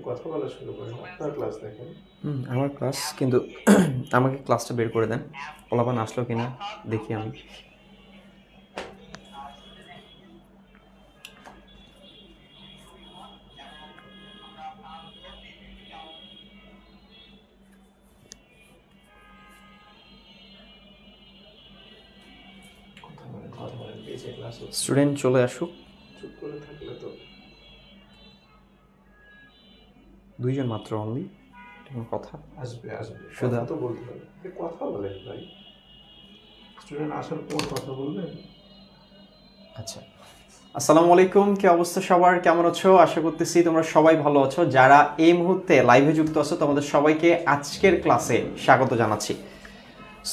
কথা বলা শুরু করেন, আপনার ক্লাস দেখেন। আমার ক্লাস, কিন্তু আমাকে ক্লাসটা বের করে দেন। পোলাপান আসলো কিনা দেখি আমি। স্টুডেন্ট চলে আসুক। চুপ করে থাকলে তো দুইজন মাত্র, অনলি কথা আসবে আসবে, সুধা তো বলতে হবে। কথা বলেন ভাই, স্টুডেন্ট আসার পর কথা বলবেন। আচ্ছা, আসসালামু আলাইকুম। কি অবস্থা সবার, কেমন আছো? আশা করতেছি তোমরা সবাই ভালো আছো। যারা এই মুহূর্তে লাইভে যুক্ত আছো তোমাদের সবাইকে আজকের ক্লাসে স্বাগত জানাচ্ছি।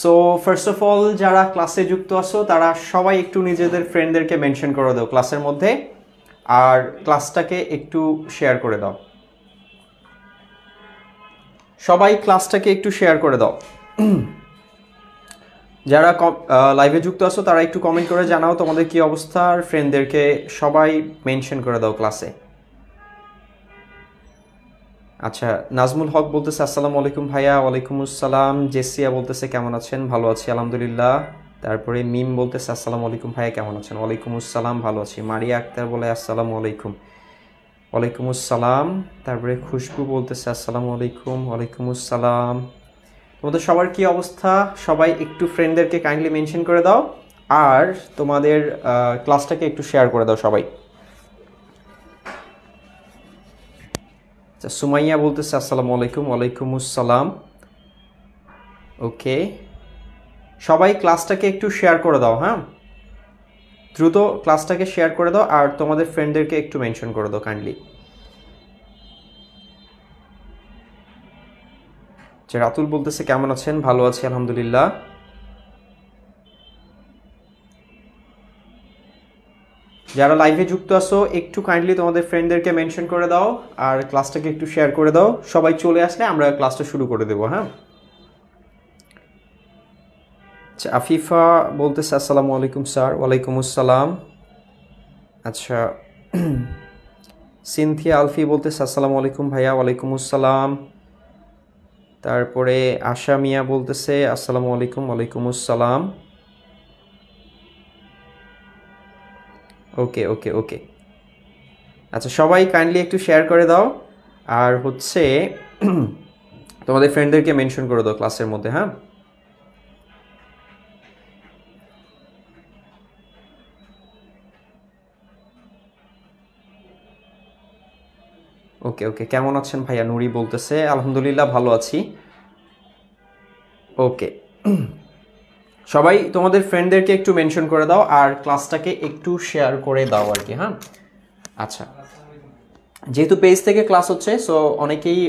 সো ফার্স্ট অফ অল, যারা ক্লাসে যুক্ত আছো তারা সবাই একটু নিজেদের ফ্রেন্ডদেরকে মেনশন করে দাও ক্লাসের মধ্যে, আর ক্লাসটাকে একটু শেয়ার করে দাও। সবাই ক্লাসটাকে একটু শেয়ার করে দাও। যারা লাইভে যুক্ত আছো তারা একটু কমেন্ট করে জানাও তোমাদের কি অবস্থা, আর ফ্রেন্ডদেরকে সবাই মেনশন করে দাও ক্লাসে। আচ্ছা, নাজমুল হক বলতেছে আসসালামু আলাইকুম ভাইয়া। ওয়ালাইকুম আসসালাম। জেসিয়া বলতেছে কেমন আছেন? ভালো আছি আলহামদুলিল্লাহ। তারপরে মিম বলতেছে আসসালামু আলাইকুম ভাইয়া, কেমন আছেন? ওয়ালাইকুম আসসালাম, ভালো আছি। মারিয়া আক্তার বলে আসসালামু আলাইকুম। ওয়ালাইকুম আসসালাম। তারপরে খুশবু বলতেছে আসসালামু আলাইকুম। ওয়ালাইকুম আসসালাম। তোমাদের সবার কি অবস্থা? সবাই একটু ফ্রেন্ডদেরকে কাইন্ডলি মেনশন করে দাও, আর তোমাদের ক্লাসটাকে একটু শেয়ার করে দাও সবাই। আচ্ছা, সুমাইয়া বলতেছে আসসালামু আলাইকুম। ওয়ালাইকুম আসসালাম। ওকে, সবাই ক্লাসটাকে একটু শেয়ার করে দাও। হ্যাঁ, দ্রুত ক্লাসটাকে শেয়ার করে দাও, আর তোমাদের ফ্রেন্ডদেরকে একটু মেনশন করে দাও কাইন্ডলি। যে রাতুল বলতেছে কেমন আছেন? ভালো আছি আলহামদুলিল্লাহ। যারা লাইভে যুক্ত আছো একটু কাইন্ডলি তোমাদের ফ্রেন্ডদেরকে মেনশন করে দাও, আর ক্লাসটাকে একটু শেয়ার করে দাও। সবাই চলে আসলে আমরা ক্লাসটা শুরু করে দেবো। হ্যাঁ, আচ্ছা, আফিফা বলতেছে আসসালামু আলাইকুম স্যার। ওয়ালাইকুম আসসালাম। আচ্ছা, সিনথিয়া আলফি বলতেছে আসসালামু আলাইকুম ভাইয়া। ওয়ালাইকুম আসসালাম। তারপরে আশা মিয়া বলতেছে আসসালামু আলাইকুম। ওয়ালাইকুম আসসালাম। ওকে ওকে ওকে, আচ্ছা, সবাই কাইন্ডলি একটু শেয়ার করে দাও, আর হচ্ছে তোমাদের ফ্রেন্ডদেরকে মেনশন করে দাও ক্লাসের মধ্যে। হ্যাঁ, ওকে ওকে, কেমন আছেন ভাইয়া? নুরি বলতেছে আলহামদুলিল্লাহ ভালো আছি। ওকে, সবাই তোমাদের ফ্রেন্ডদেরকে একটু মেনশন করে দাও, আর ক্লাসটাকে একটু শেয়ার করে দাও আর কি। হ্যাঁ, আচ্ছা, যেহেতু পেজ থেকে ক্লাস হচ্ছে, সো অনেকেই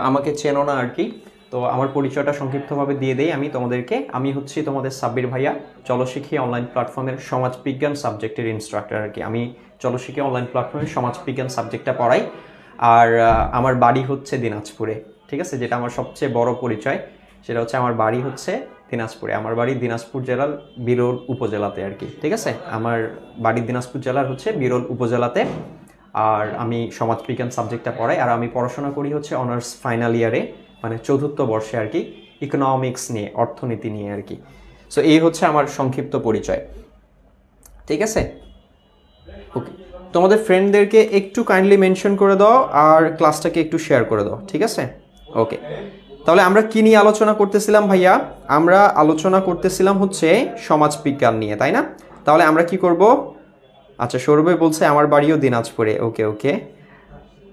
আমাকে চেনো না আর কি, তো আমার পরিচয়টা সংক্ষিপ্তভাবে দিয়ে দেই আমি তোমাদেরকে। আমি হচ্ছি তোমাদের সাব্বির ভাইয়া, চলশিখি অনলাইন প্ল্যাটফর্মের সমাজবিজ্ঞান সাবজেক্টের ইনস্ট্রাক্টর আর কি। আমি চলশিখি অনলাইন প্ল্যাটফর্মের সমাজবিজ্ঞান সাবজেক্টটা পড়াই, আর আমার বাড়ি হচ্ছে দিনাজপুরে। ঠিক আছে, যেটা আমার সবচেয়ে বড় পরিচয়, সেটা হচ্ছে আমার বাড়ি হচ্ছে দিনাজপুরে। আমার বাড়ি দিনাজপুর জেলার বিরল উপজেলাতে আর কি। ঠিক আছে, আমার বাড়ি দিনাজপুর জেলার হচ্ছে বিরল উপজেলাতে, আর আমি সমাজবিজ্ঞান সাবজেক্টটা পড়াই। আর আমি পড়াশোনা করি হচ্ছে অনার্স ফাইনাল ইয়ারে, মানে চতুর্থ বর্ষে আর কি, ইকোনমিক্স নিয়ে, অর্থনীতি নিয়ে আর কি। সো এই হচ্ছে আমার সংক্ষিপ্ত পরিচয়। ঠিক আছে, ওকে, তোমাদের ফ্রেন্ডদেরকে একটু কাইন্ডলি মেনশন করে দাও, আর ক্লাসটাকে একটু শেয়ার করে দাও। ঠিক আছে, ওকে। তাহলে আমরা কি নিয়ে আলোচনা করতেছিলাম ভাইয়া? আমরা আলোচনা করতেছিলাম হচ্ছে সমাজবিজ্ঞান নিয়ে, তাই না? তাহলে আমরা কি করব? আচ্ছা, সৌরভ বলছে আমার বাড়িও দিনাজপুরে। ওকে ওকে,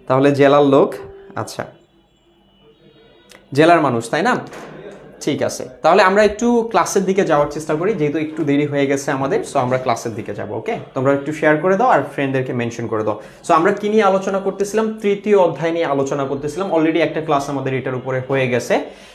তাহলে জেলার লোক। আচ্ছা, জেলার মানুষ, তাই না? ঠিক আছে, তাহলে আমরা একটু ক্লাসের দিকে যাওয়ার চেষ্টা করি, যেহেতু একটু দেরি হয়ে গেছে আমাদের। সো আমরা ক্লাসের দিকে যাব। ওকে, তোমরা একটু শেয়ার করে দাও আর ফ্রেন্ডদেরকে মেনশন করে দাও। সো আমরা কি নিয়ে আলোচনা করতেছিলাম? তৃতীয় অধ্যায় নিয়ে আলোচনা করতেছিলাম। অলরেডি একটা ক্লাস আমাদের এটার উপরে হয়ে গেছে।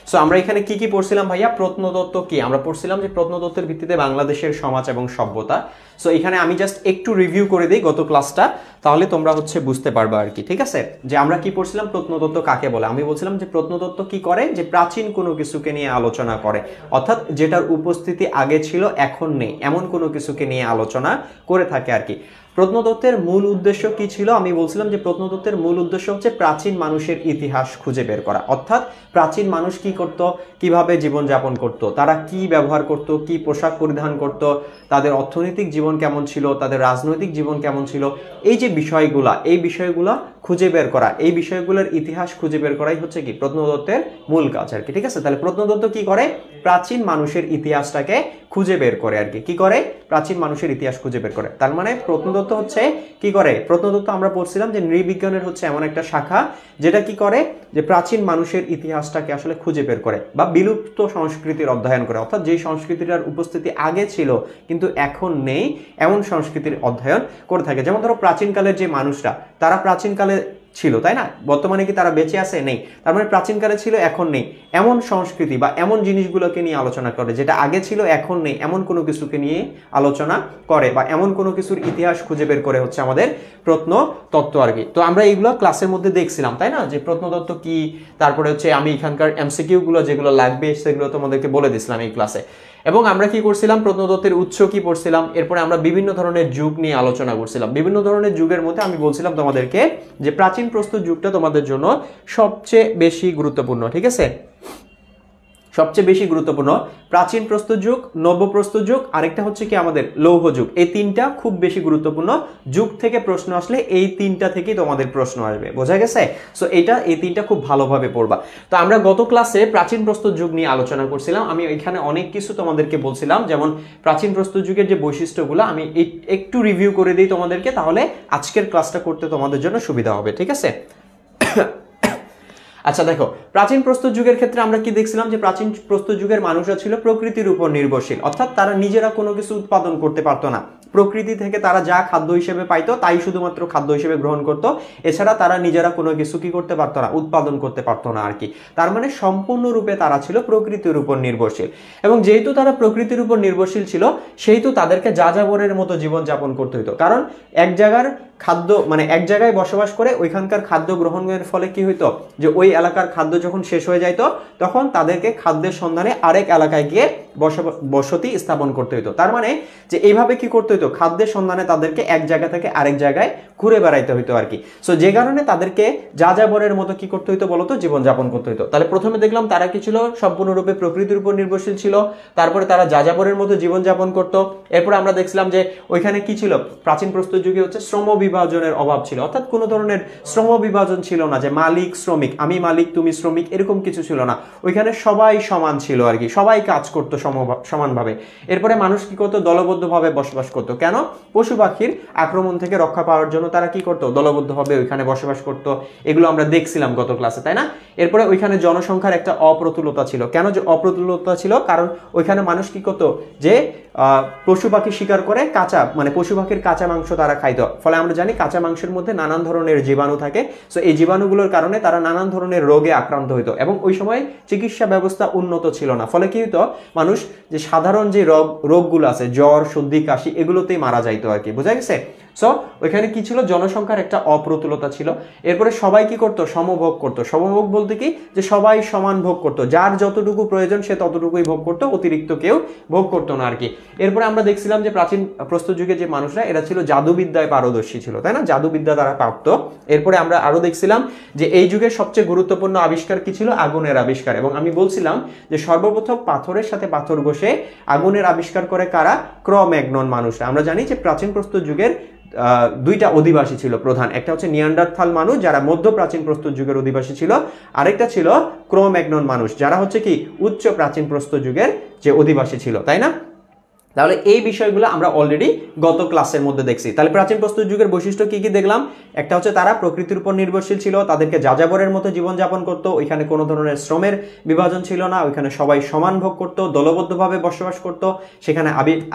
সো আমরা এখানে কি কি পড়ছিলাম ভাইয়া? প্রত্নতত্ত্ব কি? আমরা পড়ছিলাম যে প্রত্নতত্ত্বের ভিত্তিতে বাংলাদেশের সমাজ এবং সভ্যতা। সো এখানে আমি জাস্ট একটু রিভিউ করে দিই গত ক্লাসটা, তাহলে তোমরা হচ্ছে বুঝতে পারবে আর কি। ঠিক আছে, যে আমরা কি পড়ছিলাম, প্রত্নতত্ত্ব কাকে বলে। আমি বলছিলাম যে প্রত্নতত্ত্ব কি করে, যে প্রাচীন কোনো কিছুকে নিয়ে আলোচনা করে, অর্থাৎ যেটার উপস্থিতি আগে ছিল এখন নেই, এমন কোনো কিছুকে নিয়ে আলোচনা করে থাকে আর কি। প্রত্নতত্ত্বের মূল উদ্দেশ্য কি ছিল? আমি বলছিলাম যে প্রত্নতত্ত্বের মূল উদ্দেশ্য হচ্ছে প্রাচীন মানুষের ইতিহাস খুঁজে বের করা, অর্থাৎ প্রাচীন মানুষ কি করত, কিভাবে জীবনযাপন করত, তারা কি ব্যবহার করত, কি পোশাক পরিধান করত, তাদের অর্থনৈতিক জীবন কেমন ছিল, তাদের রাজনৈতিক জীবন কেমন ছিল, এই যে বিষয়গুলা, এই বিষয়গুলা খুঁজে বের করা, এই বিষয়গুলোর ইতিহাস খুঁজে বের করাই হচ্ছে কি প্রত্নতত্ত্বের মূল কাজ আর কি। ঠিক আছে, তাহলে প্রত্নতত্ত্ব কি করে? প্রাচীন মানুষের ইতিহাসটাকে খুঁজে বের করে আর কি। কি করে? প্রাচীন মানুষের ইতিহাস খুঁজে বের করে। তার মানে প্রত্নতত্ত্ব হচ্ছে কি করে? প্রত্নতত্ত্ব আমরা বলছিলাম যে নৃবিজ্ঞানের হচ্ছে এমন একটা শাখা যেটা কি করে, যে প্রাচীন মানুষের ইতিহাসটাকে আসলে খুঁজে বের করে বা বিলুপ্ত সংস্কৃতির অধ্যয়ন করে, অর্থাৎ যেই সংস্কৃতিটার উপস্থিতি আগে ছিল কিন্তু এখন নেই এমন সংস্কৃতির অধ্যয়ন করে থাকে। যেমন ধরো প্রাচীনকালের যে মানুষরা, তারা প্রাচীনকালে ছিল, তাই না? বর্তমানে কি তারা বেঁচে আছে? নেই। তার মানে প্রাচীনকালে ছিল, এখন নেই, এমন সংস্কৃতি বা এমন জিনিসগুলোকে নিয়ে আলোচনা করে যেটা আগে ছিল এখন নেই, এমন কোনো কিছুকে নিয়ে আলোচনা করে বা এমন কোনো কিছুর ইতিহাস খুঁজে বের করে হচ্ছে আমাদের প্রত্নতত্ত্ব আর কি। তো আমরা এইগুলো ক্লাসের মধ্যে দেখছিলাম, তাই না, যে প্রত্নতত্ত্ব কি, তারপরে হচ্ছে আমি এখানকার এমসিকিউ গুলো যেগুলো লাগবে সেগুলো তোমাদেরকে বলে দিছিলাম এই ক্লাসে। এবং আমরা কি করছিলাম, প্রত্নতত্ত্বের উৎস কি পড়ছিলাম, এরপরে আমরা বিভিন্ন ধরনের যুগ নিয়ে আলোচনা করছিলাম। বিভিন্ন ধরনের যুগের মধ্যে আমি বলছিলাম তোমাদেরকে যে প্রাচীন প্রস্তর যুগটা তোমাদের জন্য সবচেয়ে বেশি গুরুত্বপূর্ণ। ঠিক আছে, সবচেয়ে বেশি গুরুত্বপূর্ণ প্রাচীন প্রস্তর যুগ, নব্য প্রস্তর যুগ, আরেকটা হচ্ছে কি আমাদের লৌহ যুগ। এই তিনটা খুব বেশি গুরুত্বপূর্ণ। যুগ থেকে প্রশ্ন আসলে এই তিনটা থেকেই তোমাদের প্রশ্ন আসবে, বোঝা গেছে? সো এই তিনটা খুব ভালোভাবে পড়বা। তো আমরা গত ক্লাসে প্রাচীন প্রস্তর যুগ নিয়ে আলোচনা করছিলাম। আমি এখানে অনেক কিছু তোমাদেরকে বলছিলাম, যেমন প্রাচীন প্রস্তর যুগের যে বৈশিষ্ট্যগুলো আমি একটু রিভিউ করে দিই তোমাদেরকে, তাহলে আজকের ক্লাসটা করতে তোমাদের জন্য সুবিধা হবে। ঠিক আছে, আচ্ছা দেখো, প্রাচীন প্রস্তর যুগের ক্ষেত্রে আমরা কি দেখছিলাম, যে প্রাচীন প্রস্তর যুগের মানুষরা ছিল প্রকৃতির উপর নির্ভরশীল, অর্থাৎ তারা নিজেরা কোনো কিছু উৎপাদন করতে পারতো না। প্রকৃতি থেকে তারা যা খাদ্য হিসেবে পাইতো তাই শুধুমাত্র খাদ্য হিসেবে গ্রহণ করতো, এছাড়া তারা নিজেরা কোনো কিছু কি করতে পারতো না, উৎপাদন করতে পারতো না আর কি। তার মানে সম্পূর্ণরূপে তারা ছিল প্রকৃতির উপর নির্ভরশীল। এবং যেহেতু তারা প্রকৃতির উপর নির্ভরশীল ছিল, সেহেতু তাদেরকে যাযাবরের মতো জীবনযাপন করতে হইতো। কারণ এক জায়গার খাদ্য, মানে এক জায়গায় বসবাস করে ওইখানকার খাদ্য গ্রহণের ফলে কি হইতো, যে ওই এলাকার খাদ্য যখন শেষ হয়ে যাইতো তখন তাদেরকে খাদ্যের সন্ধানে আরেক এলাকায় গিয়ে বসতি স্থাপন করতে হইতো। তার মানে যে এইভাবে কি করতে হইতো, খাদ্যের সন্ধানে তাদেরকে এক জায়গা থেকে আরেক জায়গায় ঘুরে বেড়াইতে হইতো আর কি। সো যে কারণে তাদেরকে যাযাবরের মতো কি করতে হইতো বলতো, জীবনযাপন করতে হইতো। তাহলে প্রথমে দেখলাম তারা কি ছিল, সম্পূর্ণরূপে প্রকৃতির উপর নির্ভরশীল ছিল। তারপরে তারা যাযাবরের মতো জীবনযাপন করতো। এরপরে আমরা দেখছিলাম যে ওইখানে কি ছিল, প্রাচীন প্রস্তর যুগে হচ্ছে শ্রম বিভাজনের অভাব ছিল, অর্থাৎ কোনো ধরনের শ্রম বিভাজন ছিল না, যে মালিক শ্রমিক, আমি মালিক তুমি শ্রমিক, এরকম কিছু ছিল না। ওইখানে সবাই সমান ছিল আর কি, সবাই কাজ করতো সমানভাবে। এরপরে মানুষ কি করতো, দলবদ্ধভাবে বসবাস করতো। কেন? পশু পাখির আক্রমণ থেকে রক্ষা পাওয়ার জন্য তারা কি করতো, দলবদ্ধভাবে ওইখানে বসবাস করতো। এগুলো আমরা দেখছিলাম গত ক্লাসে, তাই না? এরপরে ওইখানে জনসংখ্যার একটা অপ্রতুলতা ছিল। কেন যে অপ্রতুলতা ছিল? কারণ ওইখানে মানুষ কি করতো, যে পশু পাখি শিকার করে কাঁচা, মানে পশু পাখির কাঁচা মাংস তারা খাইতো। ফলে আমরা জানি কাঁচা মাংসের মধ্যে নানান ধরনের জীবাণু থাকে। সো এই জীবাণুগুলোর কারণে তারা নানান ধরনের রোগে আক্রান্ত হইতো। এবং ওই সময় চিকিৎসা ব্যবস্থা উন্নত ছিল না। ফলে কি হইতো, মানুষ যে সাধারণ যে রোগগুলো আছে, জ্বর, সর্দি, কাশি, এগুলোতেই মারা যাইতো আর কি। বোঝা গেছে? সো ওইখানে কি ছিল, জনসংখ্যার একটা অপ্রতুলতা ছিল। এরপরে সবাই কি করতো, সমভোগ করতো। সমভোগ বলতে কি, যে সবাই সমান ভোগ করতো, যার যতটুকু প্রয়োজন সে ততটুকুই ভোগ করতো, অতিরিক্ত কেউ ভোগ করতো না আর কি। এরপরে আমরা দেখছিলাম যে প্রাচীন প্রস্তর যুগে যে মানুষরা, এরা ছিল জাদুবিদ্যায় পারদর্শী ছিল, তাই না? জাদুবিদ্যা তারা পারতো। এরপরে আমরা আরো দেখছিলাম যে এই যুগের সবচেয়ে গুরুত্বপূর্ণ আবিষ্কার কি ছিল, আগুনের আবিষ্কার। এবং আমি বলছিলাম যে সর্বপ্রথম পাথরের সাথে পাথর ঘষে আগুনের আবিষ্কার করে কারা, ক্র-ম্যাগনন মানুষরা। আমরা জানি যে প্রাচীন প্রস্তর যুগের দুইটা অধিবাসী ছিল প্রধান, একটা হচ্ছে নিয়ান্ডারথাল মানুষ যারা মধ্য প্রাচীন প্রস্তর যুগের অধিবাসী ছিল, আরেকটা ছিল ক্রো-ম্যাগনন মানুষ যারা হচ্ছে কি উচ্চ প্রাচীন প্রস্তর যুগের যে অধিবাসী ছিল, তাই না? তাহলে এই বিষয়গুলো আমরা অলরেডি গত ক্লাসের মধ্যে দেখছি। তাহলে প্রাচীন প্রস্তর যুগের বৈশিষ্ট্য কি কি দেখলাম? একটা হচ্ছে তারা প্রকৃতির উপর নির্ভরশীল ছিল, তাদেরকে যাযাবরের মতো জীবনযাপন করতো, ওইখানে কোনো ধরনের শ্রমের বিভাজন ছিল না, ওইখানে সবাই সমান ভোগ করতো, দলবদ্ধভাবে বসবাস করতো, সেখানে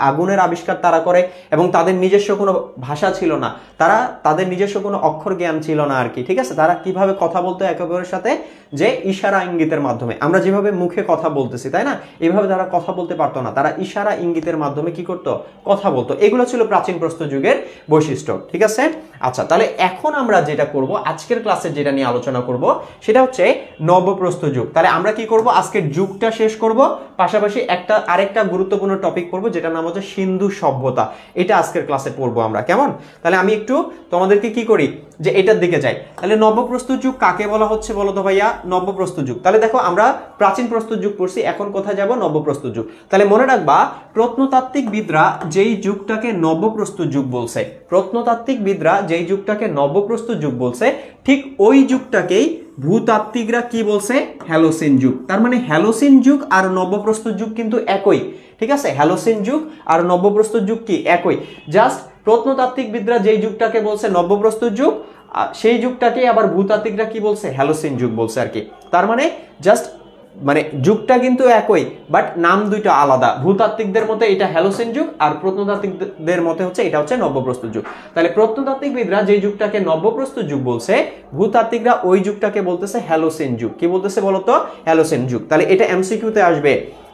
আগুনের আবিষ্কার তারা করে, এবং তাদের নিজস্ব কোনো ভাষা ছিল না, তাদের নিজস্ব কোনো অক্ষর জ্ঞান ছিল না আর কি। ঠিক আছে, তারা কিভাবে কথা বলতো একে অপরের সাথে, যে ইশারা ইঙ্গিতের মাধ্যমে। আমরা যেভাবে মুখে কথা বলতেছি, তাই না, এইভাবে তারা কথা বলতে পারতো না, তারা ইশারা ইঙ্গিতের মাধ্যমে মাধ্যমে কি করতো, কথা বলতো। এগুলো ছিল প্রাচীন প্রস্তর যুগের বৈশিষ্ট্য, ঠিক আছে। আচ্ছা, তাহলে এখন আমরা যেটা করব, আজকের ক্লাসে যেটা নিয়ে আলোচনা করব সেটা হচ্ছে নবপ্রস্তর যুগ। তাহলে আমরা কি করব, আজকের যুগটা শেষ করব, পাশাপাশি আরেকটা গুরুত্বপূর্ণ টপিক পড়বো যেটা নাম হচ্ছে সিন্ধু সভ্যতা। এটা আজকের ক্লাসে পড়বো আমরা, কেমন? তাহলে আমি একটু তোমাদেরকে কি করি, যে এটার দিকে যাই। তাহলে নবপ্রস্তর যুগ কাকে বলা হচ্ছে বলো তো ভাইয়া? নবপ্রস্তর যুগ। তাহলে দেখো আমরা প্রাচীন প্রস্তর যুগ পড়ছি, এখন কোথায় যাব, নবপ্রস্তর যুগ। তাহলে মনে রাখবা, প্রত্নতাত্ত্বিকবিদরা যেই যুগটাকে নবপ্রস্তর যুগ বলছে, প্রত্নতাত্ত্বিকবিদরা যেই যুগটাকে নবপ্রস্তর যুগ বলছে, ঠিক ওই যুগটাকেই ভূতাত্ত্বিকরা কি বলছে, হ্যালোসিন যুগ। তার মানে হ্যালোসিন যুগ আর নবপ্রস্তর যুগ কিন্তু একই, ঠিক আছে। হ্যালোসিন যুগ আর নবপ্রস্তর যুগ কি একই, জাস্ট প্রত্নতাত্ত্বিকবিদরা যেই যুগটাকে বলছে নবপ্রস্তর যুগ, সেই যুগটাকে আবার ভূতাত্ত্বিকরা কি বলছে, হ্যালোসিন যুগ বলছে আর কি। তার মানে জাস্ট মানে যুগটা কিন্তু একই, বাট নাম দুইটা আলাদা। ভূতাত্ত্বিকদের মতে এটা হ্যালোসিন যুগ, আর প্রত্নতাত্ত্বিকদের মতে হচ্ছে এটা হচ্ছে নবপ্রস্তর যুগ। তাহলে প্রত্নতাত্ত্বিকবিদরা যে যুগটাকে নবপ্রস্তর যুগ বলছে, ভূতাত্ত্বিকরা ওই যুগটাকে বলতেছে হ্যালোসিন যুগ। কি বলতেছে বলতো, হ্যালোসিন যুগ। তাহলে এটা এমসিকিউতে আসবে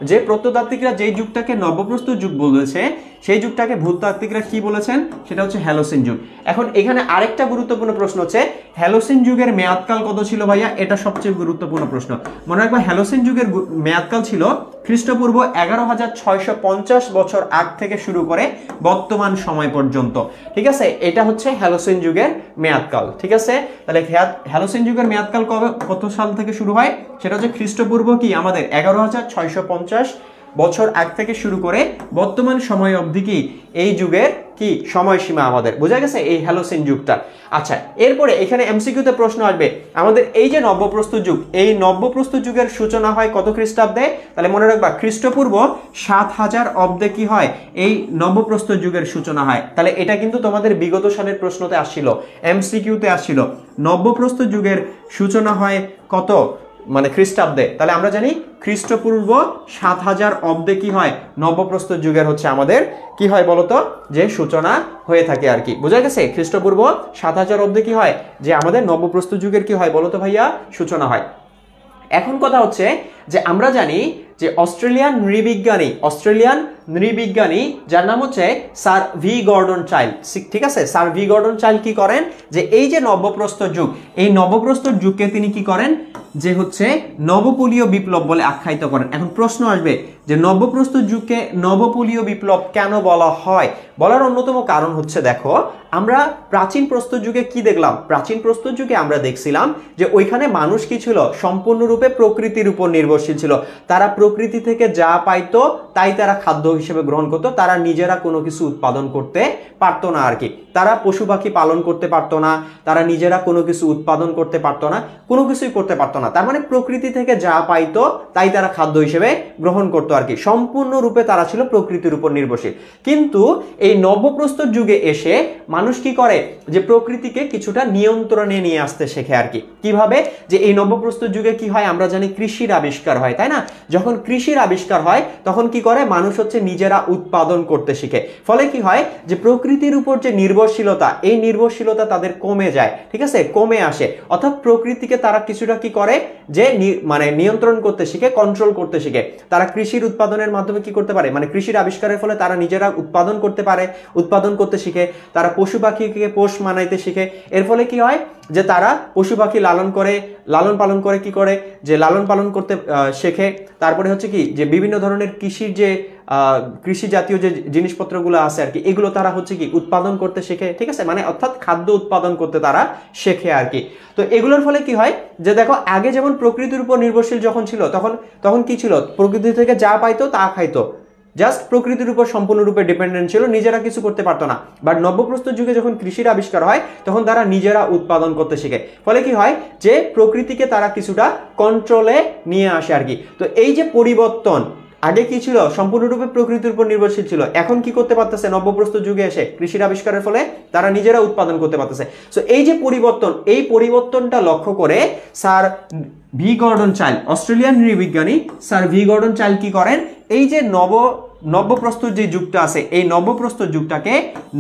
যে প্রত্নতাত্ত্বিকরা যেই যুগটাকে নবপ্রস্তর যুগ বলেছে, সেই যুগটাকে ভূতাত্ত্বিকরা কি বলেছেন, সেটা হচ্ছে হ্যালোসিন যুগ। এখন এখানে আরেকটা গুরুত্বপূর্ণ প্রশ্ন হচ্ছে, হ্যালোসিন যুগের মেয়াদকাল কত ছিল ভাইয়া? এটা সবচেয়ে গুরুত্বপূর্ণ প্রশ্ন। মনে রাখবা, হ্যালোসিন যুগের মেয়াদকাল ছিল খ্রিস্টপূর্ব 11,650 বছর আগ থেকে শুরু করে বর্তমান সময় পর্যন্ত, ঠিক আছে। এটা হচ্ছে হ্যালোসিন যুগের মেয়াদকাল, ঠিক আছে। তাহলে হ্যালোসিন যুগের মেয়াদকাল কত সাল থেকে শুরু হয়? সেটা হচ্ছে খ্রিস্টপূর্ব কি আমাদের 11,650 বছর আগ থেকে শুরু করে বর্তমান সময় অবধি কি এই যুগের কি সময়সীমা আমাদের, বোঝা গেছে, এই হ্যালোসিন যুগটা। আচ্ছা, এরপরে এখানে এমসিকিউতে প্রশ্ন আসবে, আমাদের এই যে নবপ্রস্তর যুগ, এই নবপ্রস্তর যুগের সূচনা হয় কত খ্রিস্টাব্দে? তাহলে মনে রাখবা, খ্রিস্টপূর্ব 7000 অব্দে কি হয়, এই নবপ্রস্তর যুগের সূচনা হয়। তাহলে এটা কিন্তু তোমাদের বিগত সালের প্রশ্নতে আসছিল, এমসিকিউতে আসছিল, নবপ্রস্তর যুগের সূচনা হয় কত মানে খ্রিস্টাব্দে। তাহলে আমরা জানি খ্রিস্টপূর্ব 7000 অব্দে কি হয়, নবপ্রস্তর যুগের হচ্ছে আমাদের কি হয় বলতো, যে সূচনা হয়ে থাকে আর কি, বোঝা গেছে। খ্রিস্টপূর্ব 7000 অব্দে কি হয়, যে আমাদের নবপ্রস্তর যুগের কি হয় বলতো ভাইয়া, সূচনা হয়। এখন কথা হচ্ছে যে আমরা জানি যে অস্ট্রেলিয়ান নৃবিজ্ঞানী যার নাম হচ্ছে স্যার ভি গর্ডন চাইল্ড, ঠিক আছে। স্যার ভি গর্ডন চাইল্ড কি করেন, যে এই যে নবপ্রস্তর যুগ, এই নবপ্রস্তর যুগকে তিনি কি করেন, যে হচ্ছে নবপলীয় বিপ্লব বলে আখ্যায়িত করেন। এখন প্রশ্ন আসবে যে নবপ্রস্তর যুগকে নবপলীয় বিপ্লব কেন বলা হয়? বলার অন্যতম কারণ হচ্ছে, দেখো আমরা প্রাচীন প্রস্তর যুগে কি দেখলাম, প্রাচীন প্রস্তর যুগে আমরা দেখছিলাম যে ওইখানে মানুষ কি ছিল, সম্পূর্ণরূপে প্রকৃতির উপর নির্ভরশীল ছিল। তারা প্রকৃতি থেকে যা পাইতো তাই তারা খাদ্য হিসেবে গ্রহণ করতো, তারা নিজেরা কোনো কিছু উৎপাদন করতে পারতো না আর কি। তারা পশু পাখি পালন করতে পারতো না, তারা নিজেরা কোনো কিছু উৎপাদন করতে পারতো না, কোনো কিছুই করতে পারতো না। তার মানে প্রকৃতি থেকে যা পাইতো তাই তারা খাদ্য হিসেবে গ্রহণ করতো আর কি। সম্পূর্ণরূপে তারা ছিল প্রকৃতির উপর নির্ভরশীল। কিন্তু এই নবপ্রস্তর যুগে এসে মানুষ কি করে, যে প্রকৃতিকে কিছুটা নিয়ন্ত্রণে নিয়ে আসতে শেখে আর কি। কিভাবে, যে এই নবপ্রস্তর যুগে কি হয়, আমরা জানি কৃষির আবিষ্কার হয়, তাই না। যখন কৃষির আবিষ্কার হয় তখন কি করে, মানুষ হচ্ছে নিজেরা উৎপাদন করতে শিখে। ফলে কি হয়, যে প্রকৃতির উপর যে নির্ভরশীলতা, এই নির্ভরশীলতা তাদের কমে যায়, ঠিক আছে, কমে আসে। অর্থাৎ প্রকৃতিকে তারা কিছুটা কি করে, যে মানে নিয়ন্ত্রণ করতে শিখে, কন্ট্রোল করতে শিখে। তারা কৃষির উৎপাদনের মাধ্যমে কি করতে পারে, মানে কৃষির আবিষ্কারের ফলে তারা নিজেরা উৎপাদন করতে পারে, উৎপাদন করতে শিখে। তারা পশু পাখিকে পোষ মানাইতে শিখে। এর ফলে কি হয়, যে তারা পশু পাখি লালন পালন করে কি করে, যে লালন পালন করতে শেখে। তারপরে হচ্ছে কি, যে বিভিন্ন ধরনের কৃষির যে কৃষি জাতীয় যে জিনিসপত্রগুলো আছে আর কি, এগুলো তারা হচ্ছে কি উৎপাদন করতে শেখে, ঠিক আছে, মানে অর্থাৎ খাদ্য উৎপাদন করতে তারা শেখে আর কি। তো এগুলোর ফলে কি হয়, যে দেখো আগে যেমন প্রকৃতির উপর নির্ভরশীল যখন ছিল, তখন কি ছিল, প্রকৃতি থেকে যা পাইতো তা খাইতো, জাস্ট প্রকৃতির উপর সম্পূর্ণরূপে ডিপেন্ডেন্ট ছিল, নিজেরা কিছু করতে পারতো না। বাট নবপ্রস্তর যুগে যখন কৃষির আবিষ্কার হয় তখন তারা নিজেরা উৎপাদন করতে শিখে। ফলে কি হয়, যে প্রকৃতিকে তারা কিছুটা কন্ট্রোলে নিয়ে আসে আর কি। তো এই যে পরিবর্তন, আগে কি ছিল, সম্পূর্ণরূপে প্রকৃতির উপর নির্ভরশীল ছিল, এখন কি করতে পারতেছে, নবপ্রস্তর যুগে এসে কৃষির আবিষ্কারের ফলে তারা নিজেরা উৎপাদন করতে পারতেছে। সো এই যে পরিবর্তন, এই পরিবর্তনটা লক্ষ্য করে sir V Gordon Childe, Australian নৃবিজ্ঞানী স্যার ভি গর্ডন চাইল্ড কি করেন, এই যে নবপ্রস্তর যে যুগটা আছে, এই নবপ্রস্তর যুগটাকে